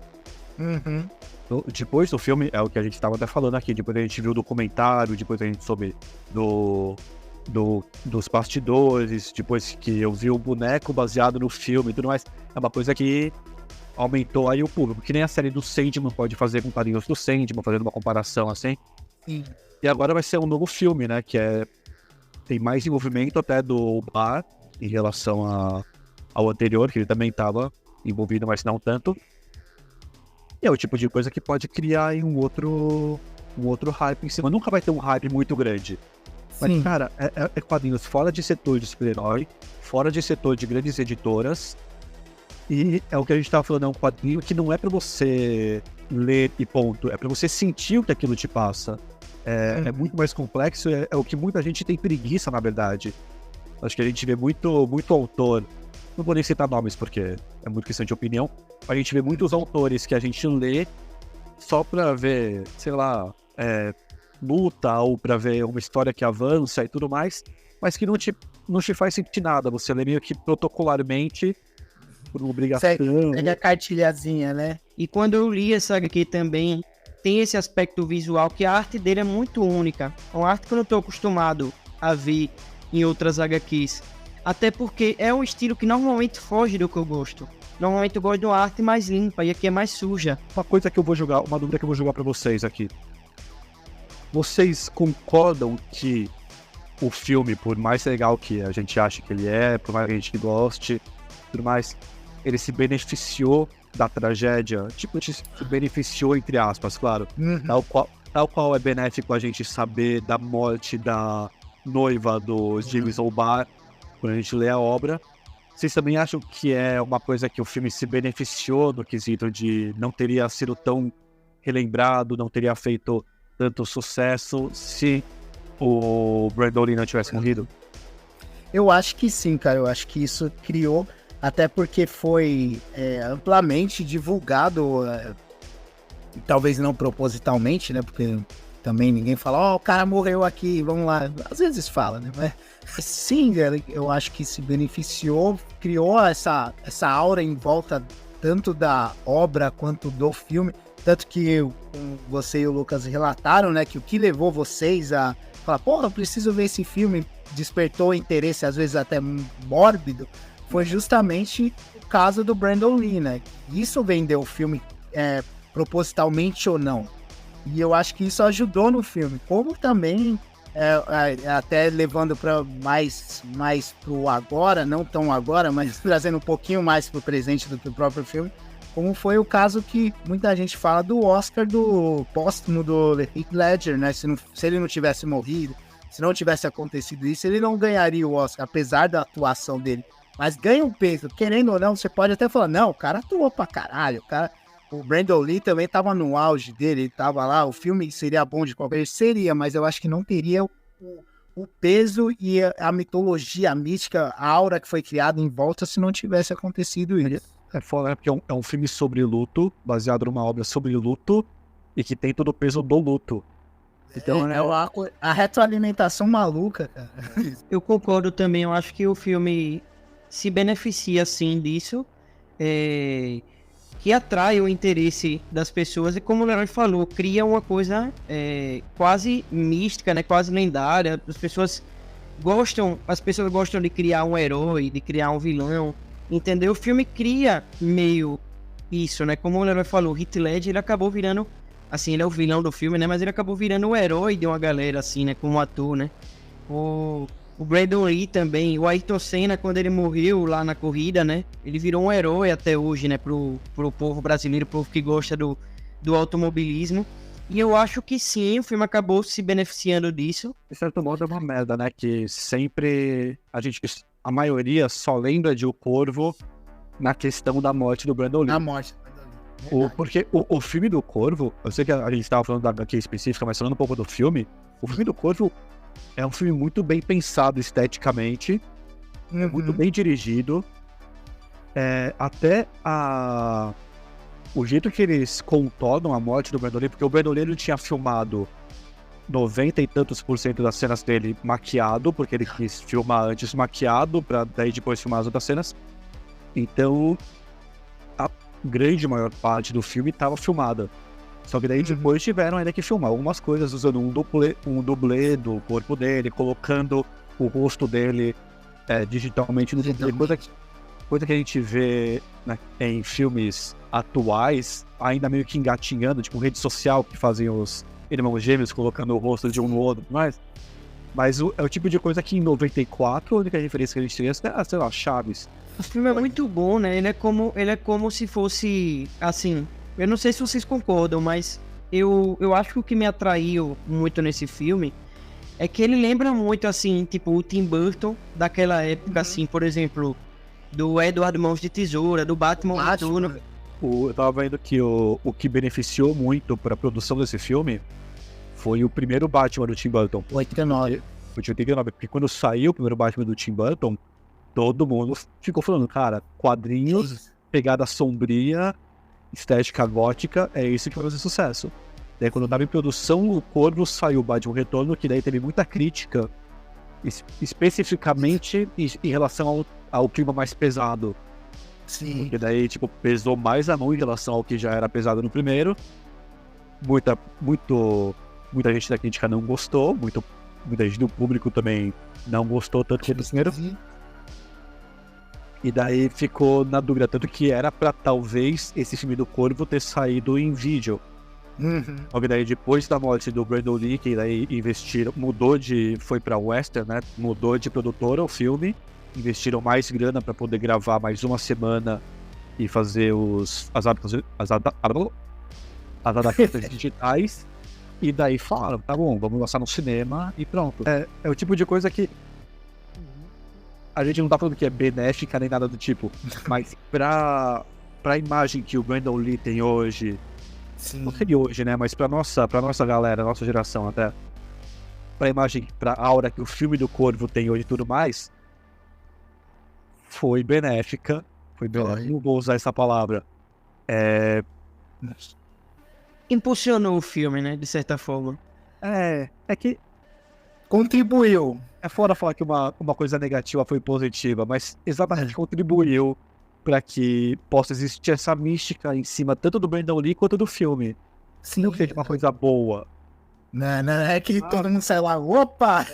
Depois do filme, é o que a gente estava até falando aqui, depois a gente viu o documentário, depois a gente soube dos bastidores, depois que eu vi o boneco baseado no filme e tudo mais, é uma coisa que aumentou aí o público, que nem a série do Sandman pode fazer com quadrinhos do Sandman, fazendo uma comparação assim. Sim. E agora vai ser um novo filme, né, que tem mais envolvimento até do Barr em relação ao anterior, que ele também estava envolvido, mas não tanto. E é o tipo de coisa que pode criar aí um outro hype em cima. Nunca vai ter um hype muito grande. Mas, sim, cara, é quadrinhos fora de setor de super-herói, fora de setor de grandes editoras. E é o que a gente tava falando, é um quadrinho que não é pra você ler e ponto. É pra você sentir o que aquilo te passa. É muito mais complexo, é o que muita gente tem preguiça, na verdade. Acho que a gente vê muito autor, não vou nem citar nomes porque é muito questão de opinião, a gente vê muitos autores que a gente lê só pra ver, sei lá, luta ou pra ver uma história que avança e tudo mais, mas que não te faz sentir nada. Você lê meio que protocolarmente, por uma obrigação. Segue a cartilhazinha, né? E quando eu li essa HQ também, tem esse aspecto visual que a arte dele é muito única. É uma arte que eu não estou acostumado a ver em outras HQs. Até porque é um estilo que normalmente foge do que eu gosto. Normalmente eu gosto de uma arte mais limpa e aqui é mais suja. Uma dúvida que eu vou jogar pra vocês aqui. Vocês concordam que o filme, por mais legal que a gente ache que ele é, por mais que a gente goste, tudo mais, ele se beneficiou da tragédia, tipo, se beneficiou entre aspas, claro, tal qual é benéfico a gente saber da morte da noiva do James O'Barr quando a gente lê a obra. Vocês também acham que é uma coisa que o filme se beneficiou no quesito de não teria sido tão relembrado, não teria feito tanto sucesso se o Brandon Lee não tivesse morrido? Eu acho que sim, cara. Eu acho que isso criou, até porque foi amplamente divulgado, talvez não propositalmente, né? Porque também ninguém fala, ó, o cara morreu aqui, vamos lá. Às vezes fala, né? Mas sim, eu acho que se beneficiou, criou essa aura em volta tanto da obra quanto do filme. Tanto que você e o Lucas relataram, né, que o que levou vocês a falar, porra, eu preciso ver esse filme, despertou interesse, às vezes até mórbido, foi justamente o caso do Brandon Lee, né? Isso vendeu o filme propositalmente ou não. E eu acho que isso ajudou no filme, como também, até levando para mais pro agora, não tão agora, mas trazendo um pouquinho mais pro presente do que o próprio filme, como foi o caso que muita gente fala do Oscar do póstumo do Heath Ledger, né? Se ele não tivesse morrido, se não tivesse acontecido isso, ele não ganharia o Oscar, apesar da atuação dele. Mas ganha um peso, querendo ou não, você pode até falar, não, o cara atuou pra caralho, o Brandon Lee também tava no auge dele, ele tava lá, o filme seria bom de qualquer jeito, seria, mas eu acho que não teria o peso e a mitologia, a mística, a aura que foi criada em volta se não tivesse acontecido isso. É foda, né? Porque é um filme sobre luto, baseado numa obra sobre luto, e que tem todo o peso do luto. Então, a retroalimentação maluca, cara. Eu concordo também, eu acho que o filme se beneficia, sim, disso, que atrai o interesse das pessoas, e como o Leroy falou, cria uma coisa quase mística, né? Quase lendária. As pessoas gostam de criar um herói, de criar um vilão, entendeu? O filme cria meio isso, né? Como o Leroy falou, o Heath Ledger, ele acabou virando, assim, ele é o vilão do filme, né? Mas ele acabou virando o herói de uma galera, assim, né? Como ator, né? O Brandon Lee também, o Ayrton Senna, quando ele morreu lá na corrida, né? Ele virou um herói até hoje, né? Pro povo brasileiro, pro povo que gosta do automobilismo. E eu acho que sim, o filme acabou se beneficiando disso. De certo modo é uma merda, né? Que sempre a maioria só lembra de O Corvo na questão da morte do Brandon Lee. Na morte do Brandon Lee. Porque o filme do Corvo, eu sei que a gente estava falando da HQ específica, mas falando um pouco do filme, o filme do Corvo é um filme muito bem pensado esteticamente, muito bem dirigido. Até o jeito que eles contornam a morte do Brandon Lee, porque o Brandon Lee ele tinha filmado 90 e tantos % das cenas dele maquiado, porque ele quis filmar antes maquiado, pra daí depois filmar as outras cenas. Então, a grande maior parte do filme estava filmada. Só que daí depois tiveram ainda que filmar algumas coisas, usando um dublê do corpo dele, colocando o rosto dele digitalmente no dublê. Coisa que a gente vê, né, em filmes atuais, ainda meio que engatinhando, tipo rede social, que fazem os irmãos gêmeos colocando o rosto de um no outro, mas é o tipo de coisa que em 94 a única referência que a gente tinha era, sei lá, Chaves. O filme é muito bom, né? Ele é como se fosse, assim, eu não sei se vocês concordam, mas eu acho que o que me atraiu muito nesse filme é que ele lembra muito, assim, tipo, o Tim Burton daquela época, assim, por exemplo, do Edward Mãos de Tesoura, do Batman Noturno. Eu tava vendo que o que beneficiou muito pra produção desse filme foi o primeiro Batman do Tim Burton. 89. Foi de 89, porque quando saiu o primeiro Batman do Tim Burton, todo mundo ficou falando, cara, quadrinhos, pegada sombria, estética gótica, é isso que vai fazer sucesso. Daí quando tava em produção, o Corvo saiu o Batman Retorno, que daí teve muita crítica, especificamente em relação ao clima mais pesado. Sim. Porque daí, tipo, pesou mais a mão em relação ao que já era pesado no primeiro. Muita gente da crítica não gostou, muita gente do público também não gostou tanto quanto o primeiro. E daí ficou na dúvida, tanto que era pra talvez esse filme do Corvo ter saído em vídeo. Só que daí depois da morte do Brandon Lee, que daí investiram, foi pra Western, né? Mudou de produtora o filme, investiram mais grana pra poder gravar mais uma semana e fazer as adaptações digitais. E daí falaram, tá bom, vamos lançar no cinema e pronto. É o tipo de coisa que a gente não tá falando que é benéfica nem nada do tipo, mas pra imagem que o Brandon Lee tem hoje, não sei hoje, né, mas pra nossa galera, nossa geração até, pra imagem, pra aura que o filme do Corvo tem hoje e tudo mais, foi benéfica, não vou usar essa palavra, Impulsionou o filme, né, de certa forma. É que Contribuiu. é fora falar que uma coisa negativa foi positiva, mas exatamente contribuiu para que possa existir essa mística em cima tanto do Brandon Lee quanto do filme. Sim. Não que seja uma coisa boa. Não é que todo mundo sai lá, opa!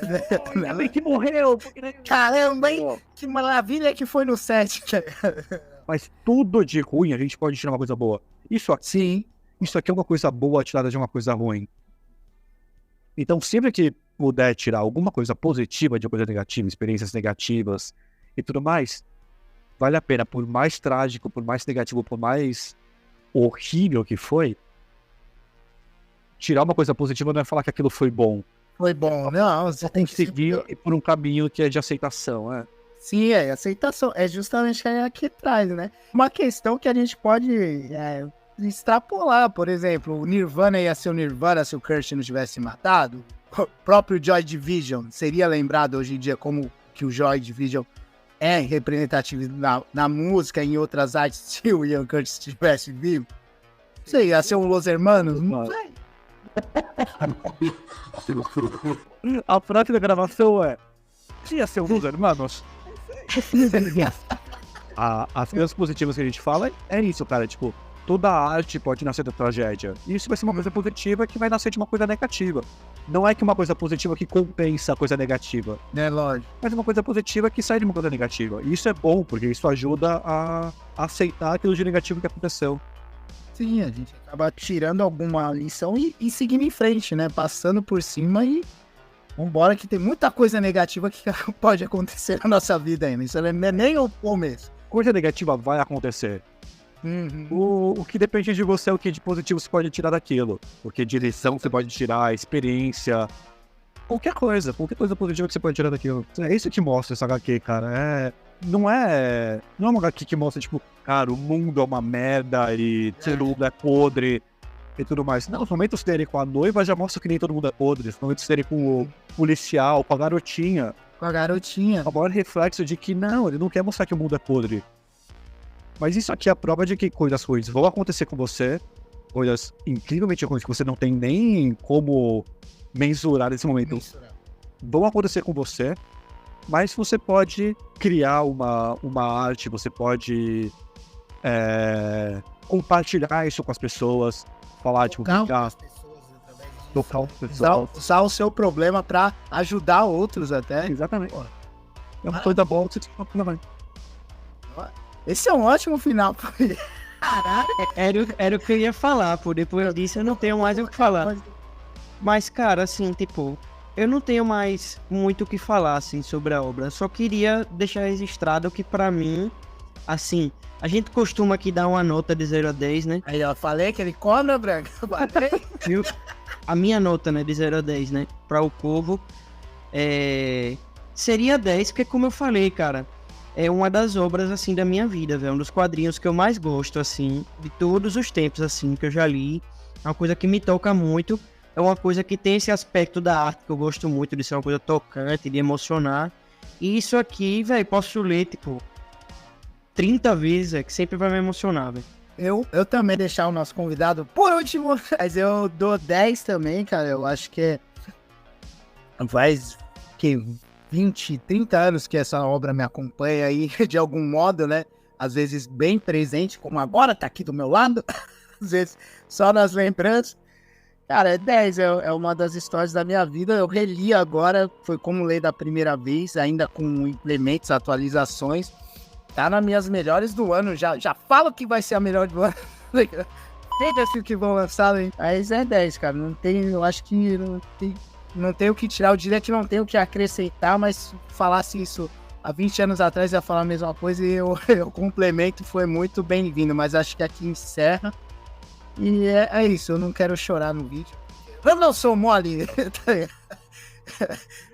Ainda bem que morreu! Caramba, hein? Que maravilha que foi no set. Mas tudo de ruim a gente pode tirar uma coisa boa. Isso aqui é uma coisa boa tirada de uma coisa ruim. Então sempre que puder tirar alguma coisa positiva de uma coisa negativa, experiências negativas e tudo mais, vale a pena, por mais trágico, por mais negativo, por mais horrível que foi, tirar uma coisa positiva não é falar que aquilo foi bom. Foi bom, não, você tem que seguir por um caminho que é de aceitação, Sim, aceitação. É justamente aí que traz, né? Uma questão que a gente pode extrapolar, por exemplo, o Nirvana ia ser o Nirvana se o Kurt não tivesse matado. O próprio Joy Division seria lembrado hoje em dia como que o Joy Division é representativo na música e em outras artes se o Ian Curtis estivesse vivo. Não sei, ia ser um Los Hermanos? Não sei. A frase da gravação ia ser um Los Hermanos? As coisas positivas que a gente fala é isso, cara, tipo, toda arte pode nascer da tragédia. E isso vai ser uma coisa positiva que vai nascer de uma coisa negativa. Não é que uma coisa positiva que compensa a coisa negativa. É lógico. Mas uma coisa positiva que sai de uma coisa negativa. E isso é bom, porque isso ajuda a aceitar aquilo de negativo que aconteceu. Sim, a gente acaba tirando alguma lição e seguindo em frente, né? Passando por cima e vambora, que tem muita coisa negativa que pode acontecer na nossa vida ainda. Isso não é nem o começo. Coisa negativa vai acontecer. O que depende de você é o que de positivo você pode tirar daquilo. O que de lição você pode tirar, experiência, qualquer coisa positiva que você pode tirar daquilo. É isso que mostra essa HQ, cara. Não é uma HQ que mostra, tipo, cara, o mundo é uma merda e todo mundo é podre e tudo mais. Não, os momentos dele com a noiva já mostra que nem todo mundo é podre. Os momentos dele com o policial, com a garotinha. É o maior reflexo de que não, ele não quer mostrar que o mundo é podre. Mas isso aqui é a prova de que coisas ruins vão acontecer com você, coisas incrivelmente ruins que você não tem nem como mensurar nesse momento, vão acontecer com você, mas você pode criar uma arte, você pode compartilhar isso com as pessoas, falar, tipo, tocar as pessoas. Usar o seu problema pra ajudar outros até. Exatamente. É uma coisa boa que você tem que falar. Esse é um ótimo final. Caralho. Era o que eu ia falar, pô. Depois disso eu não tenho mais o que falar. Mas, cara, assim, tipo, eu não tenho mais muito o que falar, assim, sobre a obra. Só queria deixar registrado que, pra mim, assim, a gente costuma aqui dar uma nota de 0 a 10, né? Aí eu falei que ele cobra, Branca. Viu? A minha nota, né, de 0 a 10, né, pra O Corvo, seria 10, porque, como eu falei, cara, é uma das obras, assim, da minha vida, velho. Um dos quadrinhos que eu mais gosto, assim, de todos os tempos, assim, que eu já li. É uma coisa que me toca muito. É uma coisa que tem esse aspecto da arte que eu gosto muito, de ser uma coisa tocante, de emocionar. E isso aqui, velho, posso ler, tipo, 30 vezes, que sempre vai me emocionar, velho. Eu também deixar o nosso convidado por último, mas eu dou 10 também, cara. Eu acho que faz 20, 30 anos que essa obra me acompanha aí, de algum modo, né? Às vezes bem presente, como agora tá aqui do meu lado, às vezes só nas lembranças. Cara, 10 é uma das histórias da minha vida. Eu reli agora, foi como ler da primeira vez, ainda com implementos, atualizações. Tá nas minhas melhores do ano, já falo que vai ser a melhor do ano. Tem assim que vão lançar, hein? Mas é 10, cara. Não tem, eu acho que não tem o que tirar. Eu diria que não tem o que acrescentar, mas se falasse isso há 20 anos atrás, ia falar a mesma coisa e eu complemento, foi muito bem-vindo. Mas acho que aqui encerra. E é isso, eu não quero chorar no vídeo. Eu não sou mole.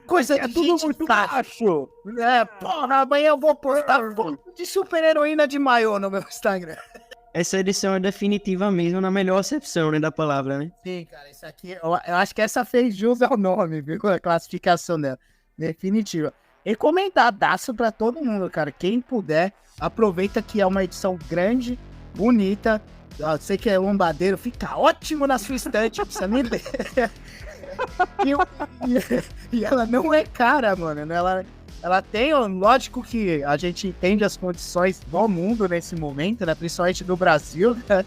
Coisa É de tudo gente muito fácil. baixo. Porra, amanhã eu vou postar foto de super-heroína de maiô no meu Instagram. Essa edição é definitiva mesmo, na melhor acepção, né, da palavra, né? Sim, cara, isso aqui, eu acho que essa fez jus ao nome, viu? A classificação dela. Definitiva. Recomendadaço pra todo mundo, cara. Quem puder, aproveita que é uma edição grande, bonita. Você que é lombadeiro, fica ótimo na sua estante, não precisa nem ler. E ela não é cara, mano. Ela tem, lógico que a gente entende as condições do mundo nesse momento, né? Principalmente do Brasil, né?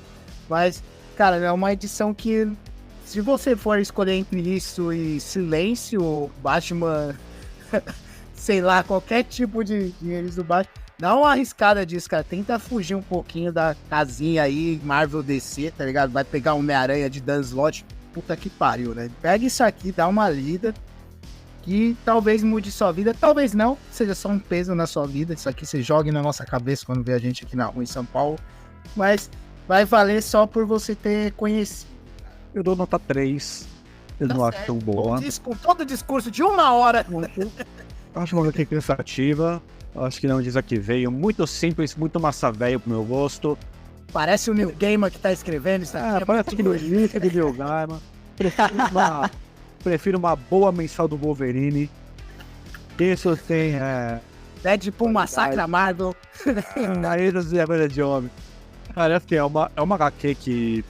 Mas, cara, é uma edição que, se você for escolher entre isso e Silêncio, Batman, sei lá, qualquer tipo de eles do Batman, dá uma arriscada disso, cara. Tenta fugir um pouquinho da casinha aí, Marvel DC, tá ligado? Vai pegar Homem-Aranha de Dan Slott, puta que pariu, né? Pega isso aqui, dá uma lida, que talvez mude sua vida, talvez não, seja só um peso na sua vida. Isso aqui você jogue na nossa cabeça quando vê a gente aqui na rua em São Paulo, mas vai valer só por você ter conhecido. Eu dou nota 3. Eu não acho tão boa. Com todo o discurso de 1 hora. Acho uma HQ cansativa. Acho que não diz a que veio. Muito simples, muito massa velho pro meu gosto. Parece o Neil Gaiman que tá escrevendo isso aqui. Parece que no link de Neil Gaiman. Prefiro uma boa mensal do Wolverine. Isso tem. Deadpool massacra Marvel. Naídas e Avenida de Homem. Parece que é uma HQ que.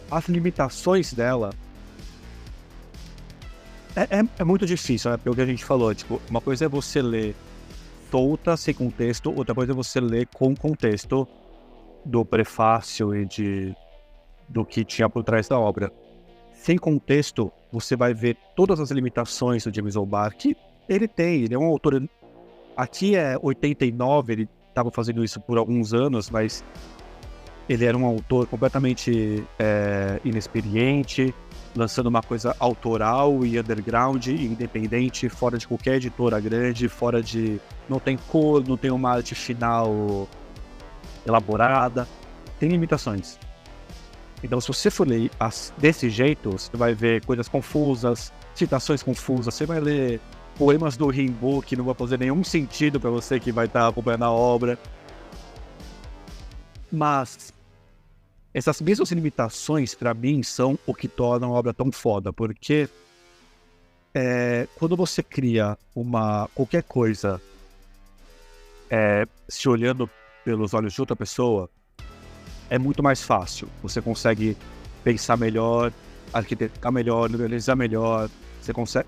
As limitações dela. É muito difícil, né? Pelo que a gente falou. Tipo, uma coisa é você ler solta, sem contexto. Outra coisa é você ler com contexto do prefácio e do que tinha por trás da obra. Sem contexto, você vai ver todas as limitações do James O'Barr, que ele é um autor... Aqui é 89, ele estava fazendo isso por alguns anos, mas ele era um autor completamente inexperiente, lançando uma coisa autoral e underground, independente, fora de qualquer editora grande, fora de... Não tem cor, não tem uma arte final elaborada, tem limitações. Então, se você for ler desse jeito, você vai ver coisas confusas, citações confusas, você vai ler poemas do Rimbaud que não vai fazer nenhum sentido para você que vai estar acompanhando a obra. Mas essas mesmas limitações, para mim, são o que torna a obra tão foda, porque quando você cria qualquer coisa se olhando pelos olhos de outra pessoa, é muito mais fácil. Você consegue pensar melhor, arquitetar melhor, organizar melhor. Você consegue...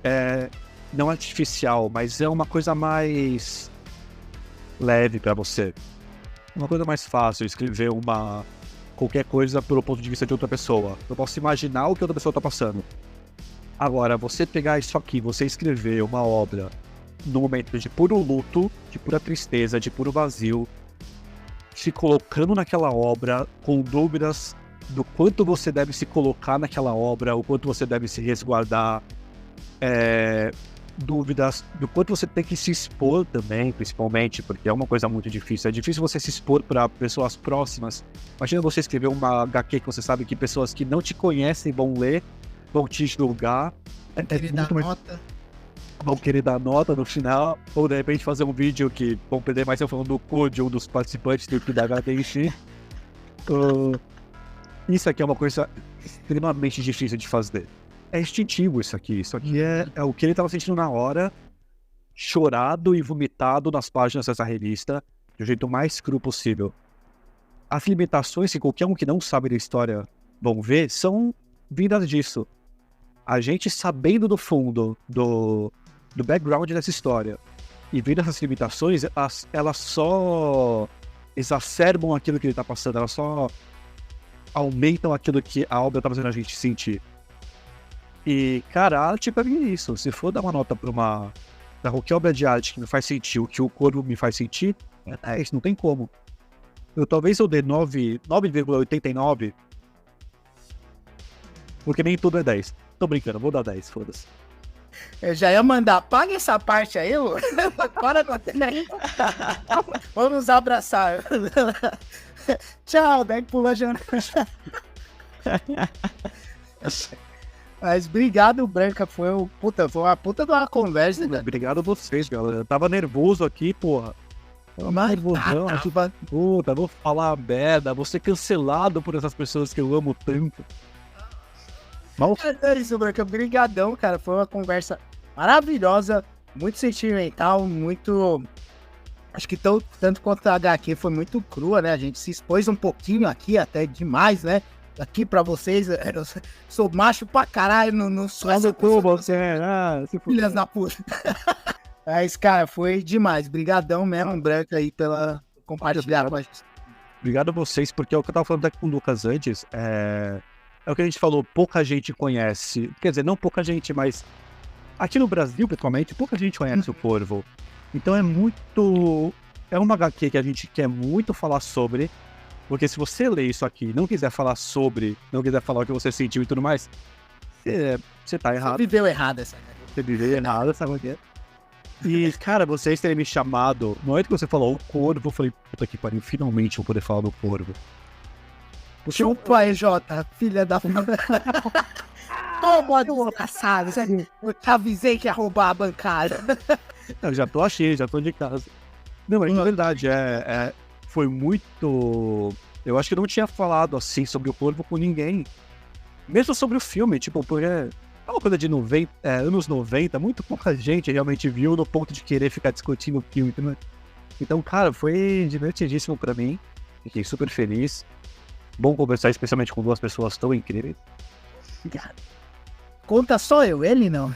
não artificial, mas é uma coisa mais leve para você. Uma coisa mais fácil, escrever qualquer coisa pelo ponto de vista de outra pessoa. Eu posso imaginar o que outra pessoa está passando. Agora, você pegar isso aqui, você escrever uma obra no momento de puro luto, de pura tristeza, de puro vazio, se colocando naquela obra, com dúvidas do quanto você deve se colocar naquela obra, o quanto você deve se resguardar, dúvidas do quanto você tem que se expor também, principalmente, porque é uma coisa muito difícil. É difícil você se expor para pessoas próximas. Imagina você escrever uma HQ que você sabe que pessoas que não te conhecem vão ler, vão te julgar. Vão querer dar nota no final, ou de repente fazer um vídeo que vão perder mais eu falando do cu de um dos participantes do que da HQ em si. Isso aqui é uma coisa extremamente difícil de fazer. É instintivo isso aqui é o que ele estava sentindo na hora, chorado e vomitado nas páginas dessa revista, do jeito mais cru possível. As limitações que qualquer um que não sabe da história vão ver são vindas disso. A gente sabendo do fundo do background dessa história e vendo essas limitações, elas só exacerbam aquilo que ele está passando, elas só aumentam aquilo que a obra está fazendo a gente sentir. E, cara, a arte pra mim é isso. Se for dar uma nota pra qualquer obra de arte que me faz sentir o que o corpo me faz sentir, é isso, não tem como. Talvez eu dê 9,89, Porque nem tudo é 10. Tô brincando, vou dar 10, foda-se. Eu já ia mandar, paga essa parte aí, para com a vamos abraçar. Tchau, daí pula a janela. Mas obrigado, Branca, foi uma puta de uma conversa, né? Obrigado a vocês, galera. Eu tava nervoso aqui, porra. Mas Nervosão, puta, vou falar merda, vou ser cancelado por essas pessoas que eu amo tanto. é isso, Branca, brigadão, cara, foi uma conversa maravilhosa, muito sentimental, muito... Acho que tanto quanto a HQ foi muito crua, né? A gente se expôs um pouquinho aqui, até demais, né? Aqui pra vocês, eu sou macho pra caralho, não sou essa filhas da puta. Mas, cara, foi demais. Brigadão mesmo, Branca, aí, pela compartilhar com a gente. Obrigado a vocês, porque é o que eu tava falando aqui com o Lucas antes, é o que a gente falou, pouca gente conhece, quer dizer, não pouca gente, mas aqui no Brasil, principalmente, pouca gente conhece o Corvo. Então é uma HQ que a gente quer muito falar sobre, porque se você ler isso aqui e não quiser falar sobre, não quiser falar o que você sentiu e tudo mais, você tá errado. Você viveu errado essa HQ. Você viveu errado, sabe o que é? E, cara, vocês terem me chamado, no momento que você falou o Corvo, eu falei, puta que pariu, finalmente eu vou poder falar do Corvo. Chupa aí, Jota, filha da puta. Toma, desgraçado. Eu te avisei que ia roubar a bancada. Eu já tô de casa. Não, mas na verdade, foi muito... Eu acho que eu não tinha falado assim sobre o Corvo com ninguém. Mesmo sobre o filme, tipo, porque é uma coisa de anos 90, muito pouca gente realmente viu no ponto de querer ficar discutindo o filme. Então, cara, foi divertidíssimo pra mim. Fiquei super feliz. Bom conversar, especialmente com duas pessoas tão incríveis. Conta só eu, ele não.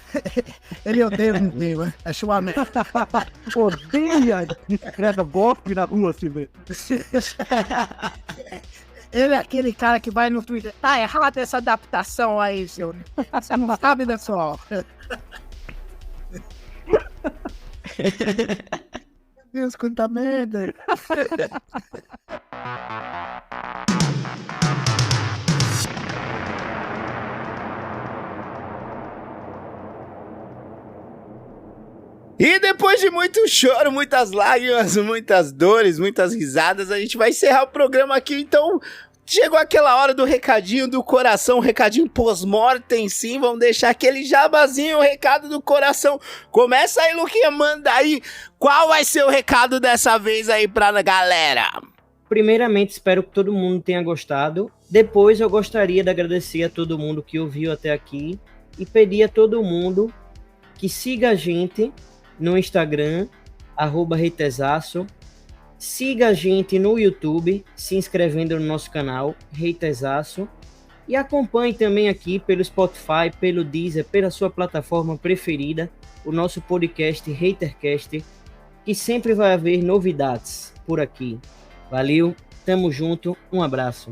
Ele odeia o clima. Acho uma merda. Odeia! Escreve golpe na rua, assim, velho. Ele é aquele cara que vai no Twitter. Tá errado essa adaptação aí, seu. Você não sabe da sua obra. Deus, quanta merda. E depois de muito choro, muitas lágrimas, muitas dores, muitas risadas, a gente vai encerrar o programa aqui. Então, chegou aquela hora do recadinho do coração, recadinho pós-mortem, sim. Vamos deixar aquele jabazinho, o recado do coração. Começa aí, Luquinha, manda aí. Qual vai ser o recado dessa vez aí pra galera? Primeiramente, espero que todo mundo tenha gostado. Depois, eu gostaria de agradecer a todo mundo que ouviu até aqui e pedir a todo mundo que siga a gente no Instagram, @Reitesaço. Siga a gente no YouTube, se inscrevendo no nosso canal, Reitesaço. E acompanhe também aqui pelo Spotify, pelo Deezer, pela sua plataforma preferida, o nosso podcast Hatercast, que sempre vai haver novidades por aqui. Valeu, tamo junto, um abraço.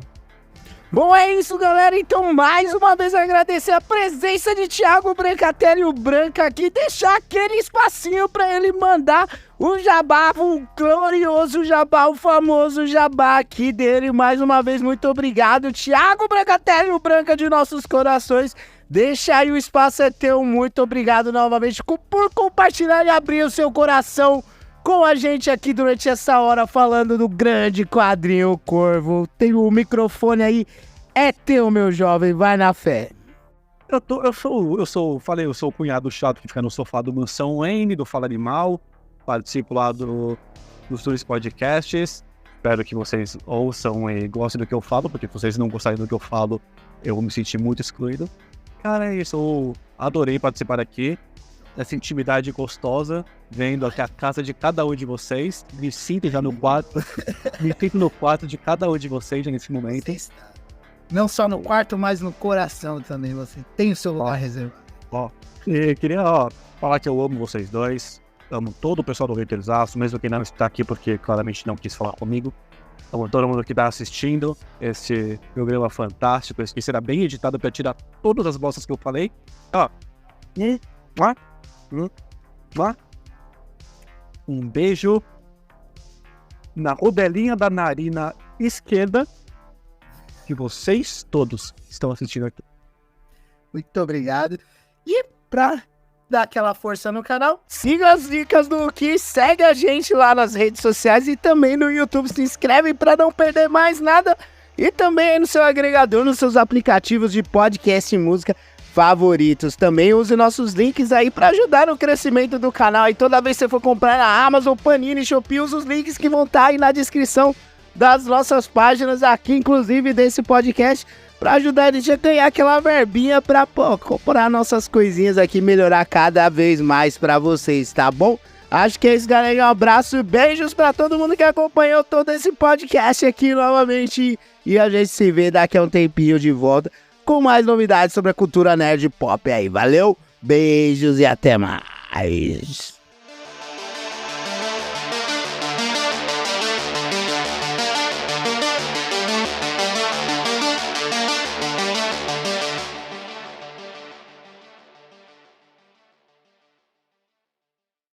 Bom, é isso, galera. Então, mais uma vez, agradecer a presença de Thiago Brancatelli, o Branca aqui, deixar aquele espacinho pra ele mandar o jabá, o glorioso jabá, o famoso jabá aqui dele. Mais uma vez, muito obrigado, Thiago Brancatelli, o Branca de nossos corações. Deixa aí, o espaço é teu. Muito obrigado novamente por compartilhar e abrir o seu coração com a gente aqui durante essa hora, falando do grande quadrinho Corvo. Tem o microfone aí, é teu, meu jovem, vai na fé. Eu sou o cunhado chato que fica no sofá do Mansão N, do Fala Animal, participo lá dos dois podcasts. Espero que vocês ouçam e gostem do que eu falo, porque se vocês não gostarem do que eu falo, eu vou me sentir muito excluído. Cara, é isso, eu adorei participar aqui. Essa intimidade gostosa, vendo aqui a casa de cada um de vocês. Me sinto já no quarto. Me sinto no quarto de cada um de vocês já nesse momento. Não só no quarto, mas no coração também. Você tem o seu lugar reservado. E queria falar que eu amo vocês dois. Amo todo o pessoal do Haterzaço, mesmo quem não está aqui porque claramente não quis falar comigo. Amo todo mundo que está assistindo esse programa fantástico. Esse que será bem editado para tirar todas as bostas que eu falei. Um beijo na rodelinha da narina esquerda que vocês todos estão assistindo aqui. Muito obrigado. E pra dar aquela força no canal, siga as dicas do Luqui, segue a gente lá nas redes sociais e também no YouTube. Se inscreve pra não perder mais nada. E também aí no seu agregador, nos seus aplicativos de podcast e música favoritos. Também use nossos links aí pra ajudar no crescimento do canal. E toda vez que você for comprar na Amazon, Panini, Shopee, use os links que vão estar aí na descrição das nossas páginas aqui, inclusive desse podcast, pra ajudar a gente a ganhar aquela verbinha pra comprar nossas coisinhas aqui, melhorar cada vez mais pra vocês, tá bom? Acho que é isso, galera. Um abraço e beijos pra todo mundo que acompanhou todo esse podcast aqui novamente. E a gente se vê daqui a um tempinho de volta com mais novidades sobre a cultura nerd pop aí. Valeu, beijos e até mais.